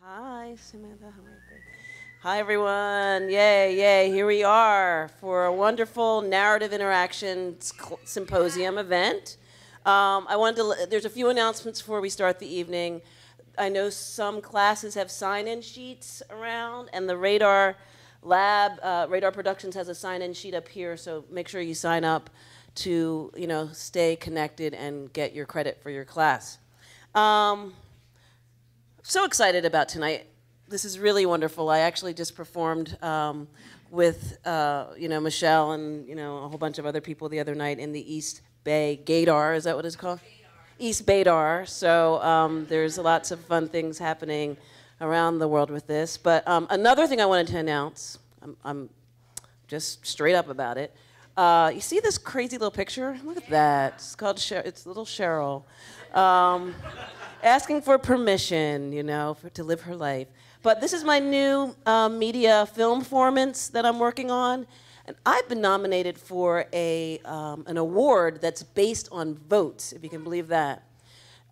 Hi, Samantha. How are you? Great. Hi, everyone. Yay, yay. Here we are for a wonderful narrative interaction symposium event. There's a few announcements before we start the evening. I know some classes have sign-in sheets around, and the Radar Lab, Radar Productions has a sign-in sheet up here, so make sure you sign up to, stay connected and get your credit for your class. So excited about tonight. This is really wonderful. I actually just performed with Michelle and a whole bunch of other people the other night in the East Bay Gaydar. Is that what it's called? East Baydar. So there's lots of fun things happening around the world with this. But another thing I wanted to announce, I'm just straight up about it. You see this crazy little picture? Look at that. It's called it's little Cheryl. Asking for permission, to live her life. But this is my new media film performance that I'm working on. And I've been nominated for an award that's based on votes, if you can believe that.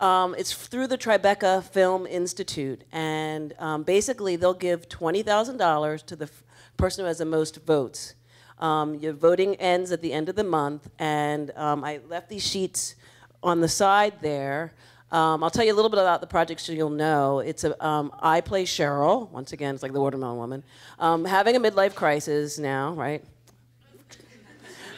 It's through the Tribeca Film Institute. And basically, they'll give $20,000 to the person who has the most votes. Your voting ends at the end of the month. And I left these sheets on the side there. I'll tell you a little bit about the project so you'll know. It's I play Cheryl. Once again, it's like the Watermelon Woman. Having a midlife crisis now, right?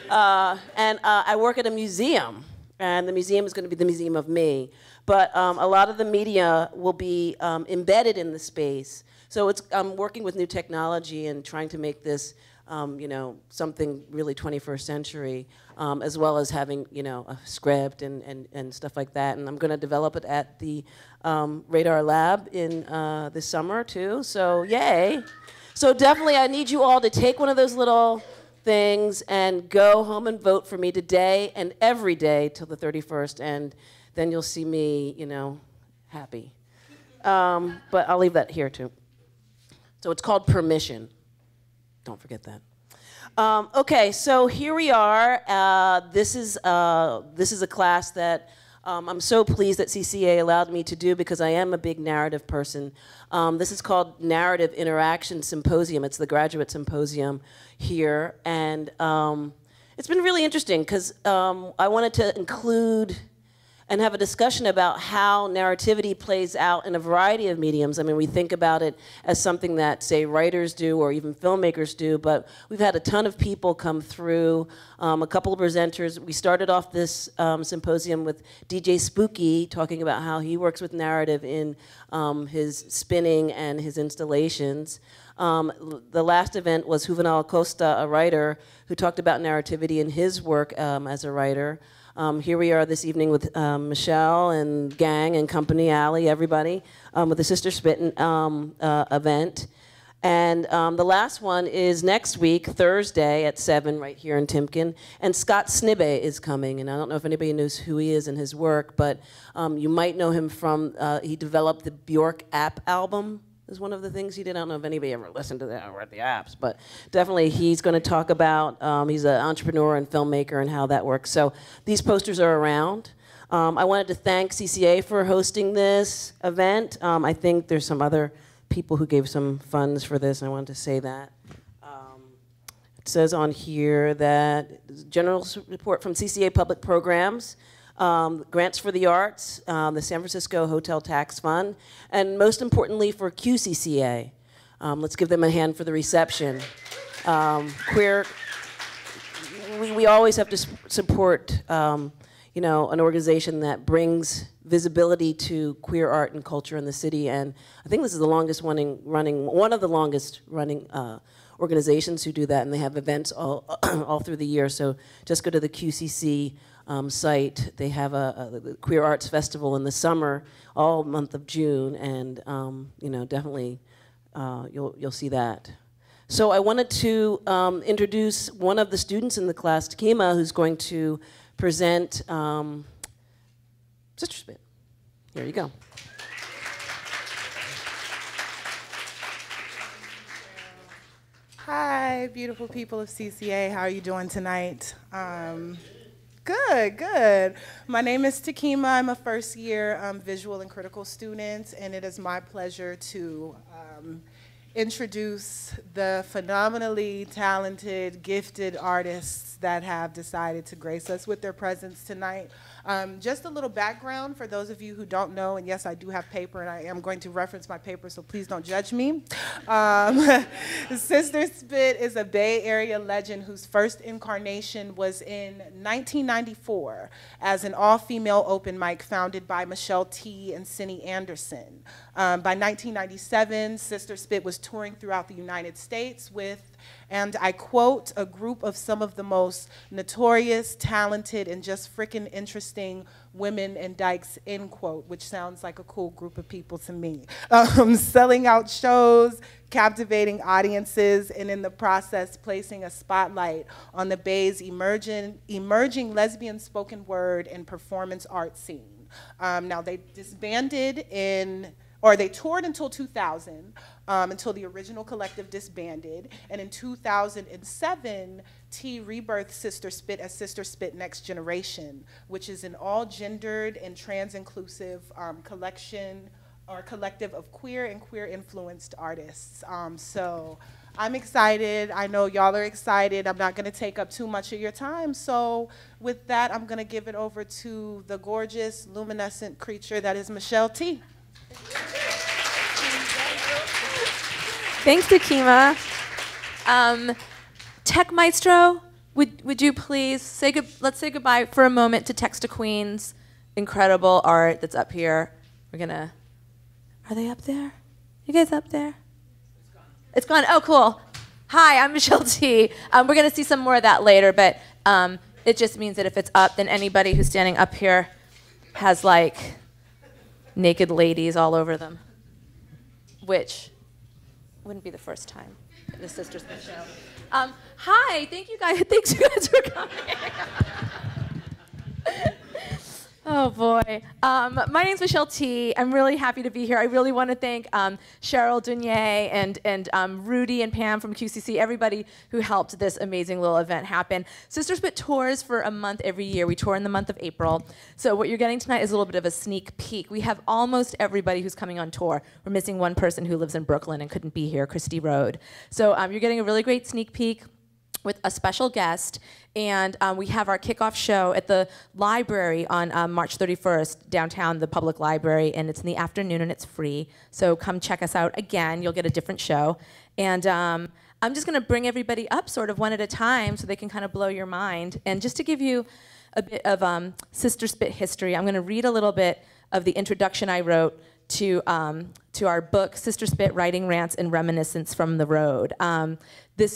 And I work at a museum. And the museum is going to be the museum of me. But a lot of the media will be embedded in the space. So I'm working with new technology and trying to make this something really 21st century, as well as having, a script and stuff like that. And I'm going to develop it at the Radar Lab in this summer, too. So, yay. So definitely I need you all to take one of those little things and go home and vote for me today and every day till the 31st. And then you'll see me, happy. But I'll leave that here, too. So it's called Permission. Don't forget that. Okay, so here we are. This is a class that I'm so pleased that CCA allowed me to do because I am a big narrative person. This is called Narrative Interaction Symposium. It's the Graduate Symposium here. And it's been really interesting because I wanted to include and have a discussion about how narrativity plays out in a variety of mediums. I mean, we think about it as something that, say, writers do or even filmmakers do, but we've had a ton of people come through, a couple of presenters. We started off this symposium with DJ Spooky talking about how he works with narrative in his spinning and his installations. The last event was Juvenal Acosta, a writer, who talked about narrativity in his work as a writer. Here we are this evening with Michelle and gang and company, Allie, everybody, with the Sister Spittin' event. And the last one is next week, Thursday at 7, right here in Timken. And Scott Snibbe is coming. And I don't know if anybody knows who he is and his work, but you might know him from, he developed the Bjork app album. Is one of the things he did. I don't know if anybody ever listened to that or read the apps, but definitely he's going to talk about, he's an entrepreneur and filmmaker and how that works. So these posters are around. I wanted to thank CCA for hosting this event. I think there's some other people who gave some funds for this, and I wanted to say that. It says on here that general report from CCA Public Programs, grants for the arts, the San Francisco Hotel Tax Fund, and most importantly for QCCA. Let's give them a hand for the reception. We always have to support, an organization that brings visibility to queer art and culture in the city, and I think this is the longest one of the longest running organizations who do that, and they have events all through the year. So just go to the QCC site. They have a Queer Arts Festival in the summer, all month of June, and definitely you'll see that. So I wanted to introduce one of the students in the class, Takima, who's going to present Sister Spit. Here you go. Hi, beautiful people of CCA. How are you doing tonight? Good, good. My name is Takima. I'm a first-year visual and critical student, and it is my pleasure to introduce the phenomenally talented, gifted artists that have decided to grace us with their presence tonight. Just a little background for those of you who don't know, and yes, I do have paper, and I am going to reference my paper, so please don't judge me. Sister Spit is a Bay Area legend whose first incarnation was in 1994 as an all-female open mic founded by Michelle T. and Cindy Anderson. By 1997, Sister Spit was touring throughout the United States with, and I quote, a group of some of the most notorious, talented, and just freaking interesting women and dykes, end quote, which sounds like a cool group of people to me. Selling out shows, captivating audiences, and in the process, placing a spotlight on the Bay's emerging lesbian spoken word and performance art scene. Now, they disbanded they toured until 2000, until the original collective disbanded, and in 2007, T rebirthed Sister Spit as Sister Spit Next Generation, which is an all-gendered and trans-inclusive collective of queer and queer-influenced artists. So I'm excited. I know y'all are excited. I'm not going to take up too much of your time. So with that, I'm going to give it over to the gorgeous, luminescent creature that is Michelle T. Thanks, Takima. Tech Maestro, would you please let's say goodbye for a moment to Texta Queen's incredible art that's up here. Are they up there? You guys up there? It's gone. Oh, cool. Hi, I'm Michelle T. We're going to see some more of that later, but it just means that if it's up, then anybody who's standing up here has like naked ladies all over them, which wouldn't be the first time in the Sister Spit show. Hi, thanks you guys for coming. Oh boy. My name's Michelle T. I'm really happy to be here. I really want to thank Cheryl Dunier and Rudy and Pam from QCC, everybody who helped this amazing little event happen. Sister Spit tours for a month every year. We tour in the month of April. So what you're getting tonight is a little bit of a sneak peek. We have almost everybody who's coming on tour. We're missing one person who lives in Brooklyn and couldn't be here, Christy Road. So you're getting a really great sneak peek with a special guest, and we have our kickoff show at the library on March 31st, downtown, the public library, and it's in the afternoon and it's free. So come check us out again. You'll get a different show. And I'm just gonna bring everybody up sort of one at a time so they can kind of blow your mind. And just to give you a bit of Sister Spit history, I'm gonna read a little bit of the introduction I wrote to our book, Sister Spit, Writing Rants and Reminiscence from the Road.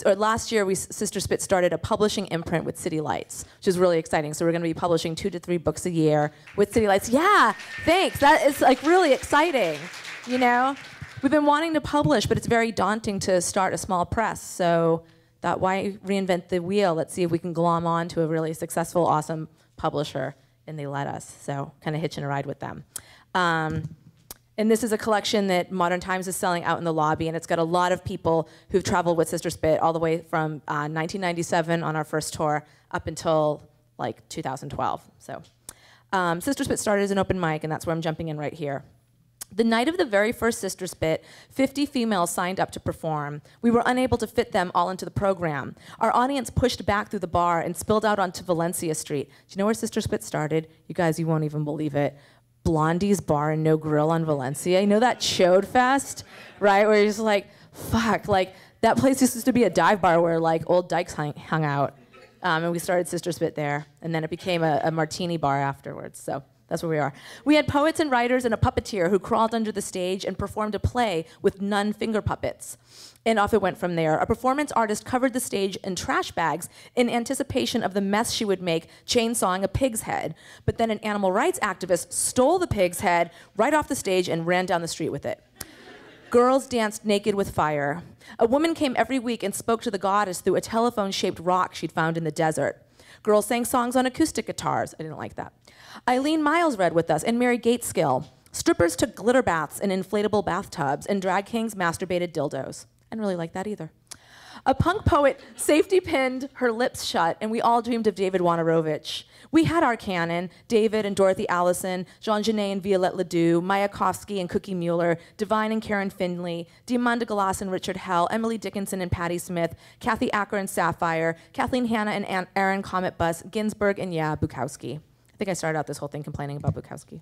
Last year, Sister Spit started a publishing imprint with City Lights, which is really exciting. So we're going to be publishing 2 to 3 books a year with City Lights. Yeah, thanks. That is like really exciting. You know, we've been wanting to publish, but it's very daunting to start a small press. So thought, why reinvent the wheel? Let's see if we can glom on to a really successful, awesome publisher, and they let us. So kind of hitching a ride with them. And this is a collection that Modern Times is selling out in the lobby, and it's got a lot of people who've traveled with Sister Spit all the way from 1997 on our first tour up until like 2012. So Sister Spit started as an open mic, and that's where I'm jumping in right here. The night of the very first Sister Spit, 50 females signed up to perform. We were unable to fit them all into the program. Our audience pushed back through the bar and spilled out onto Valencia Street. Do you know where Sister Spit started? You guys, you won't even believe it. Blondie's Bar and No Grill on Valencia. You know that Chode Fest, right? Where you're just like, fuck, like that place used to be a dive bar where like old dykes hung out. And we started Sister Spit there. And then it became a martini bar afterwards. So that's where we are. We had poets and writers and a puppeteer who crawled under the stage and performed a play with nun finger puppets. And off it went from there. A performance artist covered the stage in trash bags in anticipation of the mess she would make chainsawing a pig's head. But then an animal rights activist stole the pig's head right off the stage and ran down the street with it. Girls danced naked with fire. A woman came every week and spoke to the goddess through a telephone-shaped rock she'd found in the desert. Girls sang songs on acoustic guitars. I didn't like that. Eileen Miles read with us, and Mary Gateskill. Strippers took glitter baths in inflatable bathtubs, and drag kings masturbated dildos. I didn't really like that either. A punk poet safety pinned her lips shut, and we all dreamed of David Wojnarowicz. We had our canon, David and Dorothy Allison, Jean Genet and Violette Ledoux, Mayakovsky and Cookie Mueller, Divine and Karen Finley, Diamanda Galas and Richard Hell, Emily Dickinson and Patti Smith, Kathy Acker and Sapphire, Kathleen Hanna and Aaron Comet Bus, Ginsberg and Bukowski. I think I started out this whole thing complaining about Bukowski.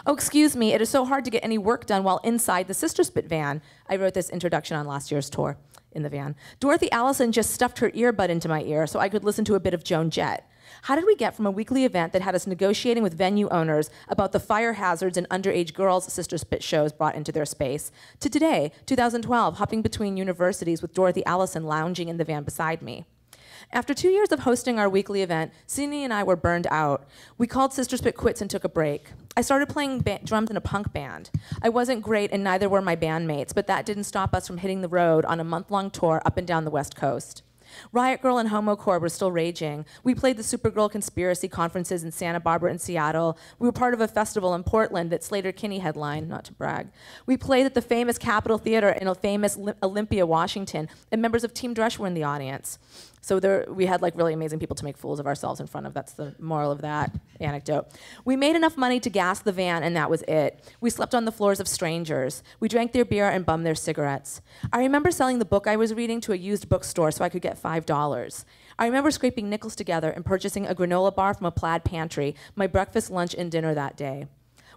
Oh, excuse me, it is so hard to get any work done while inside the Sister Spit van. I wrote this introduction on last year's tour in the van. Dorothy Allison just stuffed her earbud into my ear so I could listen to a bit of Joan Jett. How did we get from a weekly event that had us negotiating with venue owners about the fire hazards and underage girls Sister Spit shows brought into their space, to today, 2012, hopping between universities with Dorothy Allison lounging in the van beside me? After 2 years of hosting our weekly event, Sini and I were burned out. We called Sister Spit quits and took a break. I started playing drums in a punk band. I wasn't great and neither were my bandmates, but that didn't stop us from hitting the road on a month-long tour up and down the West Coast. Riot Girl and Homocore were still raging. We played the Supergirl conspiracy conferences in Santa Barbara and Seattle. We were part of a festival in Portland that Slater Kinney headlined, not to brag. We played at the famous Capitol Theater in a famous Olympia, Washington, and members of Team Drush were in the audience. So we had like really amazing people to make fools of ourselves in front of. That's the moral of that anecdote. We made enough money to gas the van, and that was it. We slept on the floors of strangers. We drank their beer and bummed their cigarettes. I remember selling the book I was reading to a used bookstore so I could get $5. I remember scraping nickels together and purchasing a granola bar from a plaid pantry, my breakfast, lunch, and dinner that day.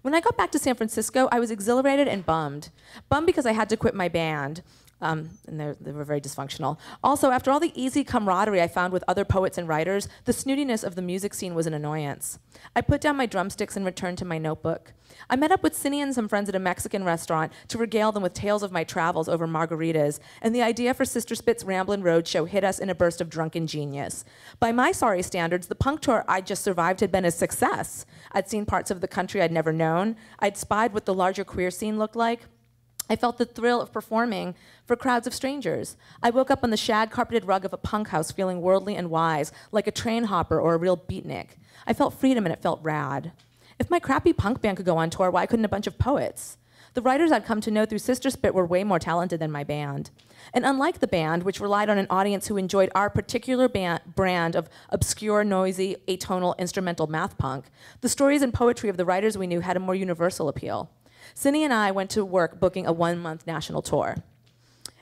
When I got back to San Francisco, I was exhilarated and bummed. Bummed because I had to quit my band. And they were very dysfunctional. Also, after all the easy camaraderie I found with other poets and writers, the snootiness of the music scene was an annoyance. I put down my drumsticks and returned to my notebook. I met up with Cindy and some friends at a Mexican restaurant to regale them with tales of my travels over margaritas, and the idea for Sister Spit's Ramblin' Roadshow hit us in a burst of drunken genius. By my sorry standards, the punk tour I'd just survived had been a success. I'd seen parts of the country I'd never known. I'd spied what the larger queer scene looked like. I felt the thrill of performing for crowds of strangers. I woke up on the shag-carpeted rug of a punk house feeling worldly and wise, like a train hopper or a real beatnik. I felt freedom and it felt rad. If my crappy punk band could go on tour, why couldn't a bunch of poets? The writers I'd come to know through Sister Spit were way more talented than my band. And unlike the band, which relied on an audience who enjoyed our particular brand of obscure, noisy, atonal, instrumental math punk, the stories and poetry of the writers we knew had a more universal appeal. Cindy and I went to work booking a one-month national tour.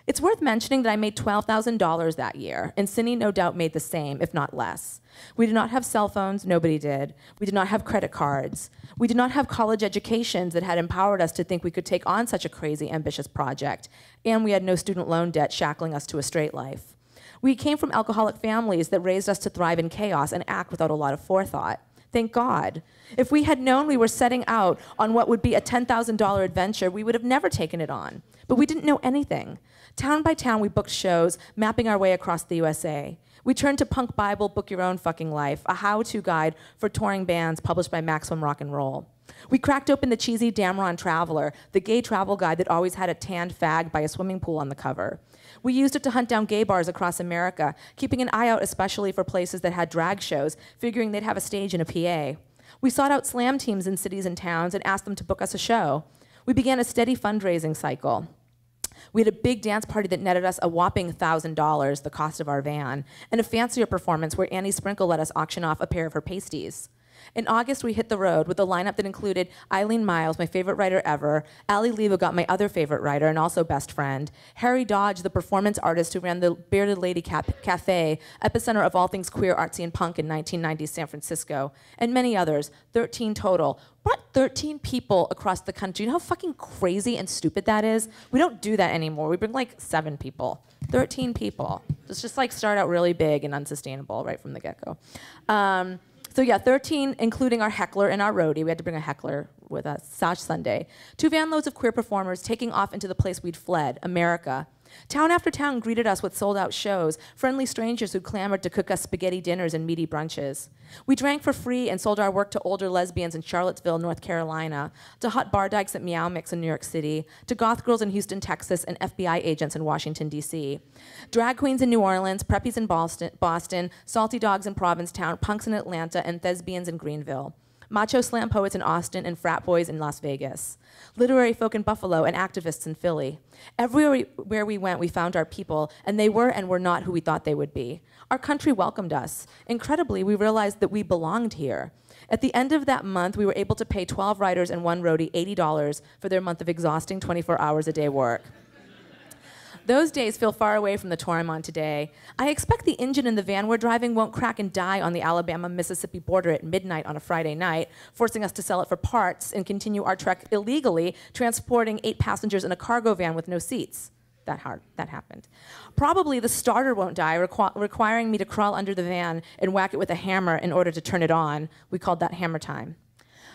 It's worth mentioning that I made $12,000 that year, and Cindy no doubt made the same, if not less. We did not have cell phones, nobody did. We did not have credit cards. We did not have college educations that had empowered us to think we could take on such a crazy, ambitious project, and we had no student loan debt shackling us to a straight life. We came from alcoholic families that raised us to thrive in chaos and act without a lot of forethought. Thank God. If we had known we were setting out on what would be a $10,000 adventure, we would have never taken it on. But we didn't know anything. Town by town, we booked shows, mapping our way across the USA. We turned to Punk Bible, Book Your Own Fucking Life, a how-to guide for touring bands published by Maximum Rock and Roll. We cracked open the cheesy Damron Traveler, the gay travel guide that always had a tanned fag by a swimming pool on the cover. We used it to hunt down gay bars across America, keeping an eye out especially for places that had drag shows, figuring they'd have a stage and a PA. We sought out slam teams in cities and towns and asked them to book us a show. We began a steady fundraising cycle. We had a big dance party that netted us a whopping $1,000, the cost of our van, and a fancier performance where Annie Sprinkle let us auction off a pair of her pasties. In August, we hit the road with a lineup that included Eileen Miles, my favorite writer ever, Ali Levac, my other favorite writer and also best friend, Harry Dodge, the performance artist who ran the Bearded Lady Cafe, epicenter of all things queer, artsy, and punk in 1990s San Francisco, and many others, 13 total. What, 13 people across the country? You know how fucking crazy and stupid that is? We don't do that anymore. We bring like 7 people. 13 people. Let's just like start out really big and unsustainable right from the get-go. So yeah, 13, including our heckler and our roadie. We had to bring a heckler with us, Sash Sunday. 2 van loads of queer performers taking off into the place we'd fled, America. Town after town greeted us with sold-out shows, friendly strangers who clamored to cook us spaghetti dinners and meaty brunches. We drank for free and sold our work to older lesbians in Charlottesville, North Carolina, to hot bar dykes at Meow Mix in New York City, to goth girls in Houston, Texas, and FBI agents in Washington, D.C., drag queens in New Orleans, preppies in Boston, salty dogs in Provincetown, punks in Atlanta, and thespians in Greenville. macho slam poets in Austin and frat boys in Las Vegas, literary folk in Buffalo and activists in Philly. Everywhere we went, we found our people, and they were and were not who we thought they would be. Our country welcomed us. Incredibly, we realized that we belonged here. At the end of that month, we were able to pay 12 writers and one roadie $80 for their month of exhausting 24 hours a day work. Those days feel far away from the tour I'm on today. I expect the engine in the van we're driving won't crack and die on the Alabama-Mississippi border at midnight on a Friday night, forcing us to sell it for parts and continue our trek illegally, transporting 8 passengers in a cargo van with no seats. That happened. Probably the starter won't die, requiring me to crawl under the van and whack it with a hammer in order to turn it on. We called that hammer time.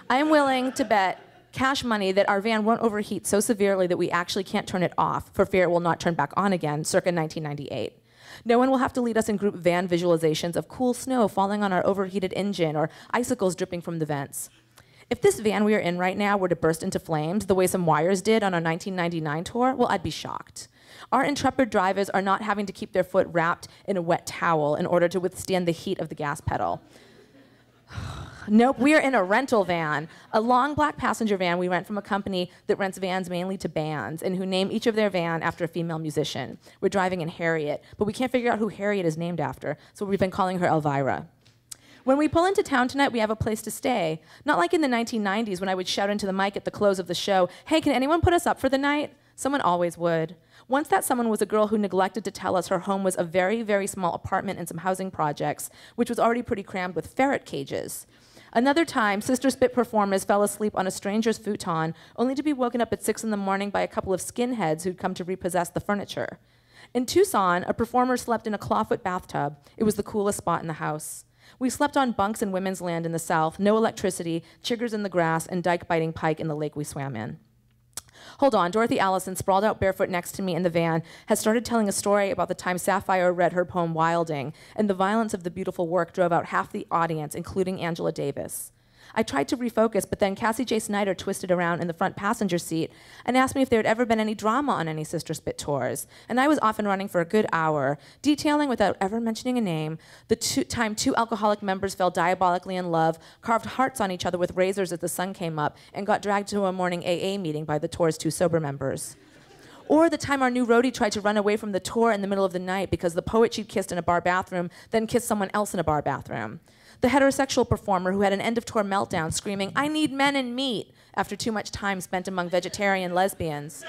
I am willing to bet cash money that our van won't overheat so severely that we actually can't turn it off for fear it will not turn back on again, circa 1998. No one will have to lead us in group van visualizations of cool snow falling on our overheated engine or icicles dripping from the vents. If this van we are in right now were to burst into flames the way some wires did on our 1999 tour, well, I'd be shocked. Our intrepid drivers are not having to keep their foot wrapped in a wet towel in order to withstand the heat of the gas pedal. Nope, we are in a rental van, a long black passenger van we rent from a company that rents vans mainly to bands and who name each of their van after a female musician. We're driving in Harriet, but we can't figure out who Harriet is named after, so we've been calling her Elvira. When we pull into town tonight, we have a place to stay. Not like in the 1990s when I would shout into the mic at the close of the show, "Hey, can anyone put us up for the night?" Someone always would. Once that someone was a girl who neglected to tell us her home was a very, very small apartment and some housing projects, which was already pretty crammed with ferret cages. Another time, Sister Spit performers fell asleep on a stranger's futon, only to be woken up at 6 in the morning by a couple of skinheads who'd come to repossess the furniture. In Tucson, a performer slept in a clawfoot bathtub. It was the coolest spot in the house. We slept on bunks in women's land in the South, no electricity, chiggers in the grass, and dike-biting pike in the lake we swam in. Hold on, Dorothy Allison, sprawled out barefoot next to me in the van, has started telling a story about the time Sapphire read her poem Wilding, and the violence of the beautiful work drove out half the audience, including Angela Davis. I tried to refocus, but then Cassie J. Snyder twisted around in the front passenger seat and asked me if there had ever been any drama on any Sister Spit tours. And I was off and running for a good hour, detailing without ever mentioning a name the time 2 alcoholic members fell diabolically in love, carved hearts on each other with razors as the sun came up, and got dragged to a morning AA meeting by the tour's 2 sober members. Or the time our new roadie tried to run away from the tour in the middle of the night because the poet she'd kissed in a bar bathroom then kissed someone else in a bar bathroom. The heterosexual performer who had an end-of-tour meltdown screaming, "I need men and meat," after too much time spent among vegetarian lesbians.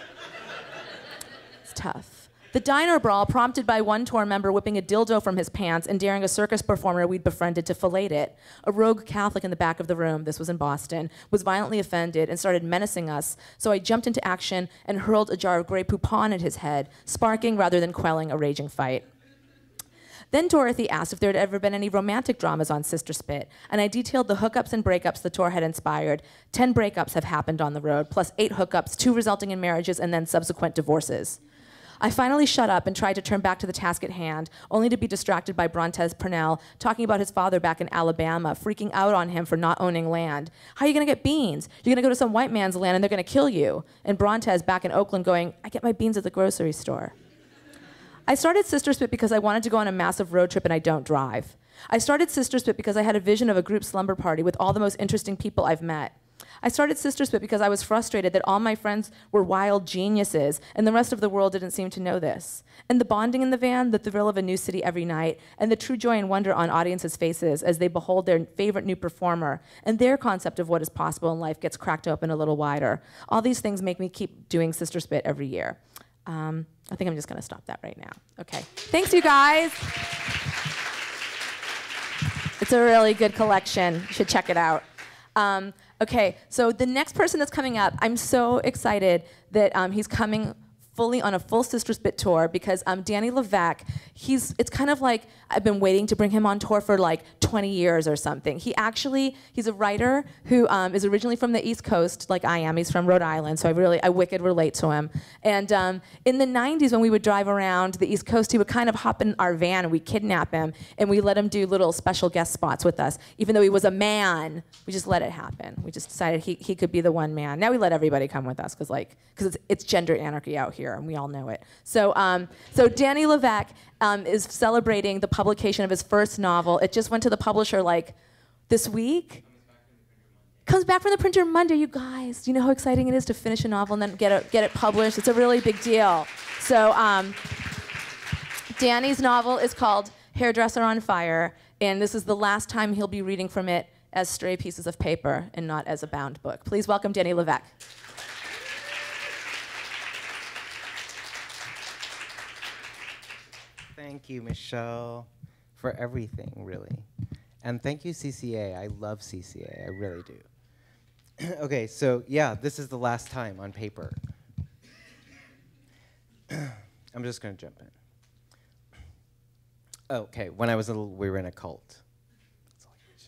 It's tough. The Diner Brawl, prompted by one tour member whipping a dildo from his pants and daring a circus performer we'd befriended to fillet it. A rogue Catholic in the back of the room, this was in Boston, was violently offended and started menacing us, so I jumped into action and hurled a jar of Grey Poupon at his head, sparking rather than quelling a raging fight. Then Dorothy asked if there had ever been any romantic dramas on Sister Spit, and I detailed the hookups and breakups the tour had inspired. 10 breakups have happened on the road, plus 8 hookups, 2 resulting in marriages and then subsequent divorces. I finally shut up and tried to turn back to the task at hand, only to be distracted by Brontez Purnell talking about his father back in Alabama, freaking out on him for not owning land. "How are you gonna get beans? You're gonna go to some white man's land and they're gonna kill you." And Brontez back in Oakland going, "I get my beans at the grocery store." I started Sister Spit because I wanted to go on a massive road trip and I don't drive. I started Sister Spit because I had a vision of a group slumber party with all the most interesting people I've met. I started Sister Spit because I was frustrated that all my friends were wild geniuses and the rest of the world didn't seem to know this. And the bonding in the van, the thrill of a new city every night, and the true joy and wonder on audiences' faces as they behold their favorite new performer, and their concept of what is possible in life gets cracked open a little wider. All these things make me keep doing Sister Spit every year. I think I'm just going to stop that right now. Okay. Thanks, you guys. It's a really good collection. You should check it out. Okay, so the next person that's coming up, I'm so excited that he's coming fully on a full Sister Spit tour because Dani Levac, it's kind of like I've been waiting to bring him on tour for like 20 years or something. He's a writer who is originally from the East Coast, like I am. He's from Rhode Island, so I wicked relate to him. And in the 90s, when we would drive around the East Coast, he would kind of hop in our van and we'd kidnap him and we let him do little special guest spots with us. Even though he was a man, we just let it happen. We just decided he could be the one man. Now we let everybody come with us because it's gender anarchy out here. And we all know it. So Dani Levac is celebrating the publication of his first novel. It just went to the publisher like this week. Comes back from the printer Monday, you guys. Do you know how exciting it is to finish a novel and then get it published? It's a really big deal. So Dani's novel is called Hairdresser on Fire, and this is the last time he'll be reading from it as stray pieces of paper and not as a bound book. Please welcome Dani Levac. Thank you, Michelle, for everything, really. And thank you, CCA. I love CCA, I really do. Okay, so yeah, this is the last time on paper. I'm just gonna jump in. Okay, when I was little, we were in a cult. That's all I can say.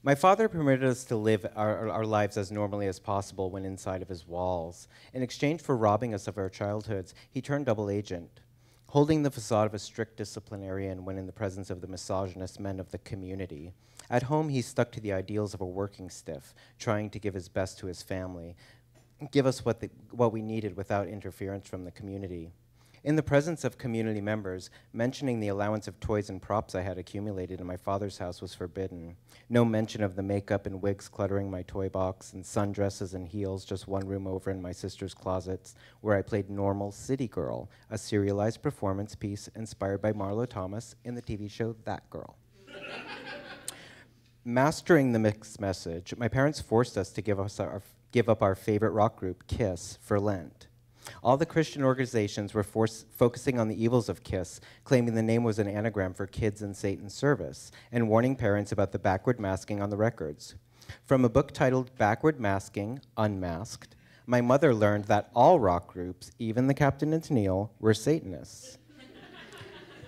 My father permitted us to live our lives as normally as possible when inside of his walls. In exchange for robbing us of our childhoods, he turned double agent, holding the facade of a strict disciplinarian when in the presence of the misogynist men of the community. At home, he stuck to the ideals of a working stiff, trying to give his best to his family, give us what we needed without interference from the community. In the presence of community members, mentioning the allowance of toys and props I had accumulated in my father's house was forbidden. No mention of the makeup and wigs cluttering my toy box, and sundresses and heels just one room over in my sister's closets, where I played Normal City Girl, a serialized performance piece inspired by Marlo Thomas in the TV show That Girl. Mastering the mixed message, my parents forced us to give up our favorite rock group, KISS, for Lent. All the Christian organizations were focusing on the evils of KISS, claiming the name was an anagram for Kids in Satan's Service, and warning parents about the backward masking on the records. From a book titled Backward Masking, Unmasked, my mother learned that all rock groups, even the Captain and Tennille, were Satanists.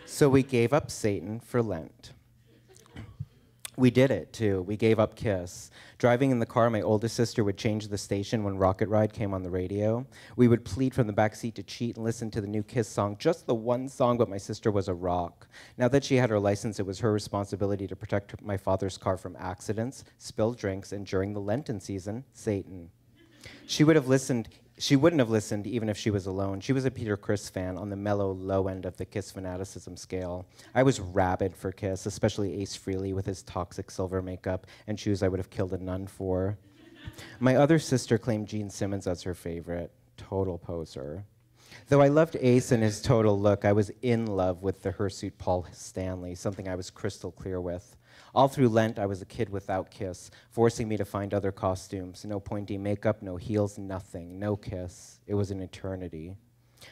So we gave up Satan for Lent. We did it, too. We gave up KISS. Driving in the car, my oldest sister would change the station when Rocket Ride came on the radio. We would plead from the back seat to cheat and listen to the new KISS song, just the one song, but my sister was a rock. Now that she had her license, it was her responsibility to protect my father's car from accidents, spilled drinks, and during the Lenten season, Satan. She wouldn't have listened even if she was alone. She was a Peter Criss fan on the mellow low end of the KISS fanaticism scale. I was rabid for KISS, especially Ace Frehley with his toxic silver makeup and shoes I would have killed a nun for. My other sister claimed Gene Simmons as her favorite. Total poser. Though I loved Ace and his total look, I was in love with the hirsute Paul Stanley, something I was crystal clear with. All through Lent, I was a kid without KISS, forcing me to find other costumes. No pointy makeup, no heels, nothing. No KISS. It was an eternity.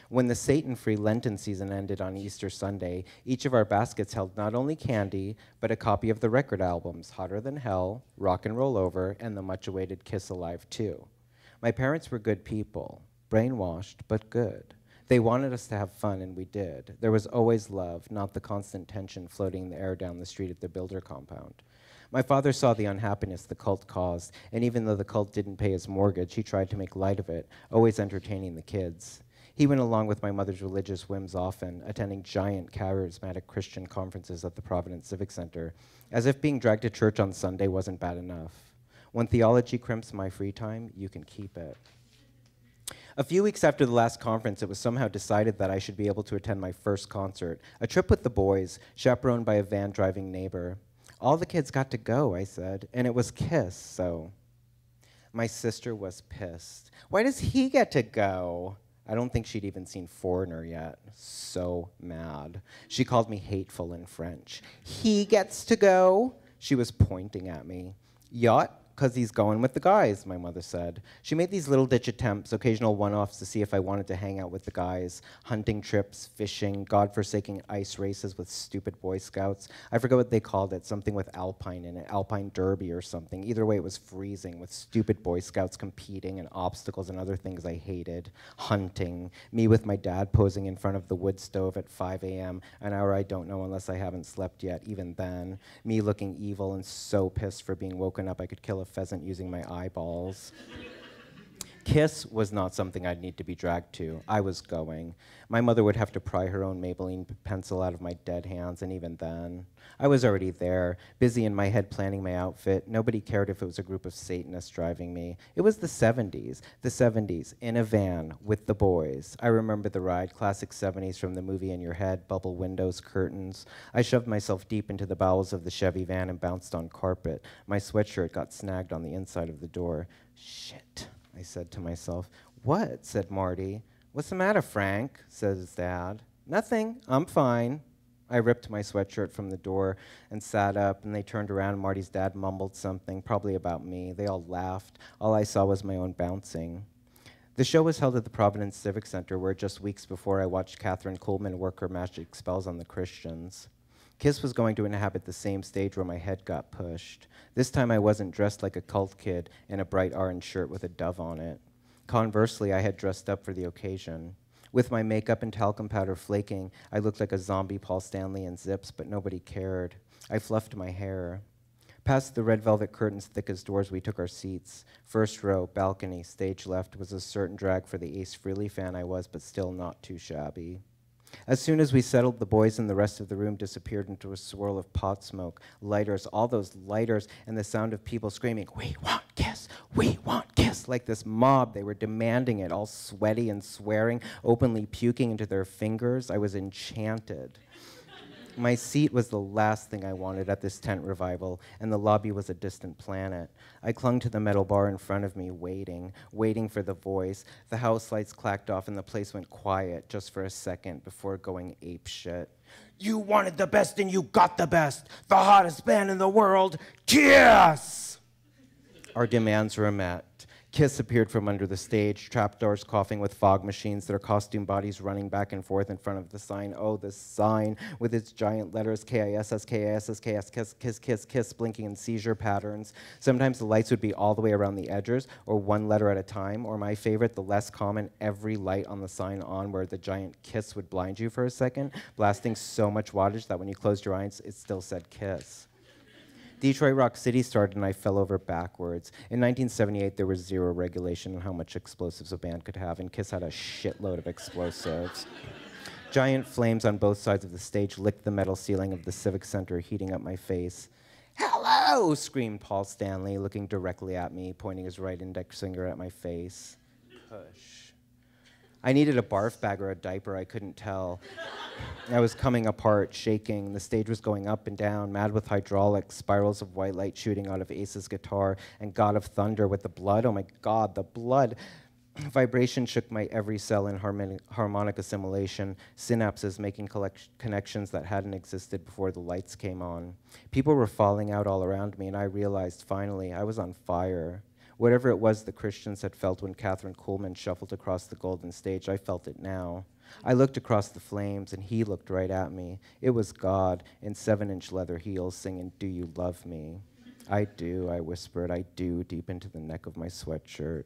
When the Satan-free Lenten season ended on Easter Sunday, each of our baskets held not only candy, but a copy of the record albums, Hotter Than Hell, Rock and Roll Over, and the much-awaited Kiss Alive 2. My parents were good people, brainwashed, but good. They wanted us to have fun, and we did. There was always love, not the constant tension floating in the air down the street at the builder compound. My father saw the unhappiness the cult caused, and even though the cult didn't pay his mortgage, he tried to make light of it, always entertaining the kids. He went along with my mother's religious whims often, attending giant charismatic Christian conferences at the Providence Civic Center, as if being dragged to church on Sunday wasn't bad enough. When theology crimps my free time, you can keep it. A few weeks after the last conference, it was somehow decided that I should be able to attend my first concert, a trip with the boys, chaperoned by a van-driving neighbor. All the kids got to go, I said, and it was KISS, so. My sister was pissed. Why does he get to go? I don't think she'd even seen Foreigner yet. So mad. She called me hateful in French. He gets to go? She was pointing at me. Yacht? 'Cause he's going with the guys, my mother said. She made these little ditch attempts, occasional one-offs to see if I wanted to hang out with the guys. Hunting trips, fishing, godforsaken ice races with stupid Boy Scouts. I forget what they called it, something with alpine in it, alpine derby or something. Either way, it was freezing with stupid Boy Scouts competing and obstacles and other things I hated. Hunting, me with my dad posing in front of the wood stove at 5 a.m., an hour I don't know unless I haven't slept yet, even then. Me looking evil and so pissed for being woken up I could kill a pheasant using my eyeballs. Kiss was not something I'd need to be dragged to. I was going. My mother would have to pry her own Maybelline pencil out of my dead hands, and even then, I was already there, busy in my head planning my outfit. Nobody cared if it was a group of Satanists driving me. It was the 70s, in a van with the boys. I remember the ride, classic 70s from the movie in your head, bubble windows, curtains. I shoved myself deep into the bowels of the Chevy van and bounced on carpet. My sweatshirt got snagged on the inside of the door. Shit, I said to myself. What? Said Marty. What's the matter, Frank? Said his dad. Nothing, I'm fine. I ripped my sweatshirt from the door and sat up, and they turned around, and Marty's dad mumbled something, probably about me. They all laughed. All I saw was my own bouncing. The show was held at the Providence Civic Center, where just weeks before I watched Catherine Kuhlman work her magic spells on the Christians. Kiss was going to inhabit the same stage where my head got pushed. This time I wasn't dressed like a cult kid in a bright orange shirt with a dove on it. Conversely, I had dressed up for the occasion. With my makeup and talcum powder flaking, I looked like a zombie Paul Stanley in zips, but nobody cared. I fluffed my hair. Past the red velvet curtains thick as doors, we took our seats. First row, balcony, stage left was a certain drag for the Ace Frehley fan I was, but still not too shabby. As soon as we settled, the boys and the rest of the room disappeared into a swirl of pot smoke, lighters, all those lighters, and the sound of people screaming, "We want Kiss! We want Kiss!" Like this mob. They were demanding it, all sweaty and swearing, openly puking into their fingers. I was enchanted. My seat was the last thing I wanted at this tent revival, and the lobby was a distant planet. I clung to the metal bar in front of me, waiting for the voice. The house lights clacked off, and the place went quiet just for a second before going apeshit. "You wanted the best, and you got the best! The hottest band in the world, Kiss!" Our demands were met. Kiss appeared from under the stage, trapdoors coughing with fog machines, their costume bodies running back and forth in front of the sign. Oh, the sign with its giant letters, K-I-S-S, K-I-S-S, K-S, Kiss, Kiss, Kiss, Kiss, blinking in seizure patterns. Sometimes the lights would be all the way around the edges, or one letter at a time, or my favorite, the less common, every light on the sign on, where the giant Kiss would blind you for a second, blasting so much wattage that when you closed your eyes, it still said Kiss. Detroit Rock City started, and I fell over backwards. In 1978, there was zero regulation on how much explosives a band could have, and Kiss had a shitload of explosives. Giant flames on both sides of the stage licked the metal ceiling of the Civic Center, heating up my face. "Hello!" screamed Paul Stanley, looking directly at me, pointing his right index finger at my face. Push. I needed a barf bag or a diaper, I couldn't tell. I was coming apart, shaking. The stage was going up and down, mad with hydraulics, spirals of white light shooting out of Ace's guitar, and God of Thunder with the blood. Oh my God, the blood. Vibration shook my every cell in harmonic assimilation, synapses making connections that hadn't existed before the lights came on. People were falling out all around me, and I realized, finally, I was on fire. Whatever it was the Christians had felt when Catherine Kuhlman shuffled across the golden stage, I felt it now. I looked across the flames, and he looked right at me. It was God in 7-inch leather heels singing, "Do You Love Me?" "I do," I whispered, "I do," deep into the neck of my sweatshirt.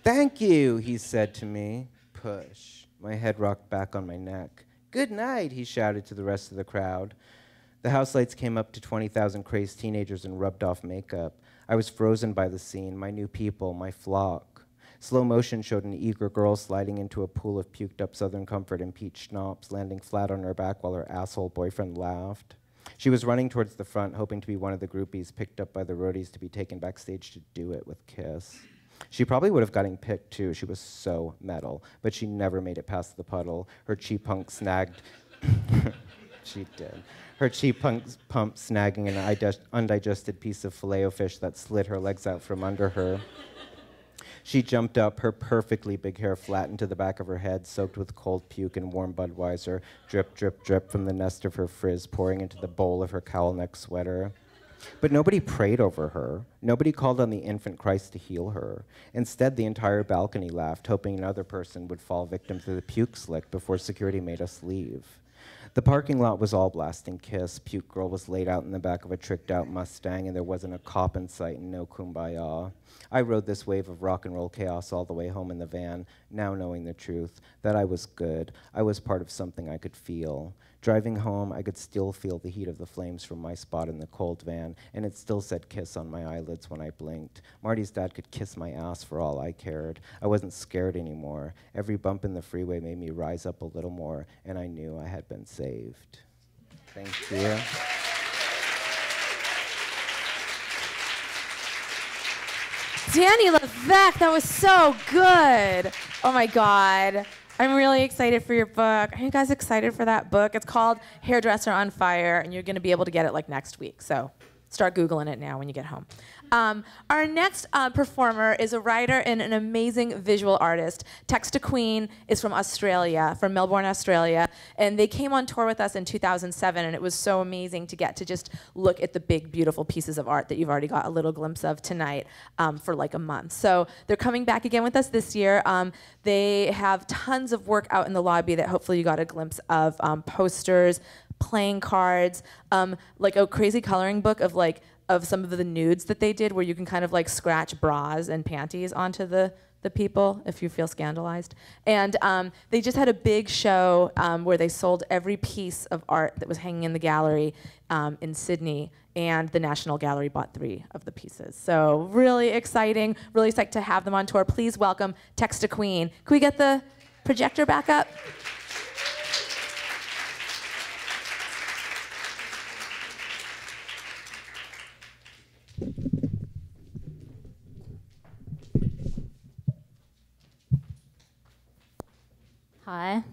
"Thank you," he said to me. Push. My head rocked back on my neck. "Good night," he shouted to the rest of the crowd. The house lights came up to 20,000 crazed teenagers and rubbed off makeup. I was frozen by the scene, my new people, my flock. Slow motion showed an eager girl sliding into a pool of puked-up Southern Comfort and peach schnapps, landing flat on her back while her asshole boyfriend laughed. She was running towards the front, hoping to be one of the groupies picked up by the roadies to be taken backstage to do it with Kiss. She probably would have gotten picked, too. She was so metal, but she never made it past the puddle. Her cheap punk snagged... She did. Her cheap pump snagging an undigested piece of filet-o-fish that slid her legs out from under her. She jumped up, her perfectly big hair flattened to the back of her head, soaked with cold puke and warm Budweiser, drip, drip, drip from the nest of her frizz pouring into the bowl of her cowl neck sweater. But nobody prayed over her. Nobody called on the infant Christ to heal her. Instead, the entire balcony laughed, hoping another person would fall victim to the puke slick before security made us leave. The parking lot was all blasting Kiss. Puke Girl was laid out in the back of a tricked-out Mustang, and there wasn't a cop in sight and no kumbaya. I rode this wave of rock and roll chaos all the way home in the van, now knowing the truth, that I was good. I was part of something I could feel. Driving home, I could still feel the heat of the flames from my spot in the cold van, and it still said kiss on my eyelids when I blinked. Marty's dad could kiss my ass for all I cared. I wasn't scared anymore. Every bump in the freeway made me rise up a little more, and I knew I had been saved. Thank you. Dani Levac, that was so good. Oh my God. I'm really excited for your book. Are you guys excited for that book? It's called Hairdresser on Fire, and you're going to be able to get it like next week. So start Googling it now when you get home. Our next performer is a writer and an amazing visual artist. Texta Queen is from Australia, from Melbourne, Australia, and they came on tour with us in 2007, and it was so amazing to get to just look at the big, beautiful pieces of art that you've already got a little glimpse of tonight for like a month. So they're coming back again with us this year. They have tons of work out in the lobby that hopefully you got a glimpse of, posters, playing cards, like a crazy coloring book of some of the nudes that they did, where you can kind of like scratch bras and panties onto the people if you feel scandalized. And they just had a big show where they sold every piece of art that was hanging in the gallery in Sydney, and the National Gallery bought 3 of the pieces. So really exciting, really psyched to have them on tour. Please welcome Texta Queen. Can we get the projector back up? Hi.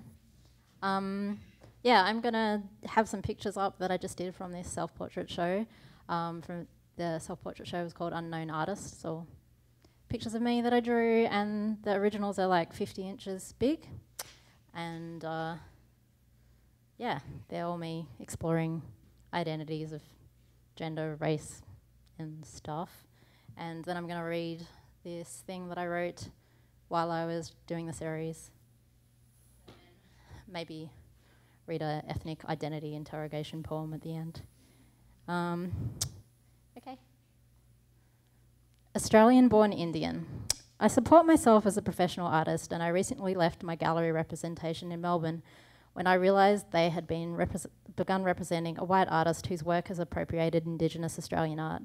Yeah, I'm going to have some pictures up that I just did from this self-portrait show. From the self-portrait show was called Unknown Artist. So pictures of me that I drew, and the originals are like 50 inches big. And yeah, they're all me exploring identities of gender, race, and stuff. And then I'm going to read this thing that I wrote while I was doing the series. Maybe read a ethnic identity interrogation poem at the end. Okay. Australian-born Indian. I support myself as a professional artist, and I recently left my gallery representation in Melbourne when I realised they had begun representing a white artist whose work has appropriated Indigenous Australian art.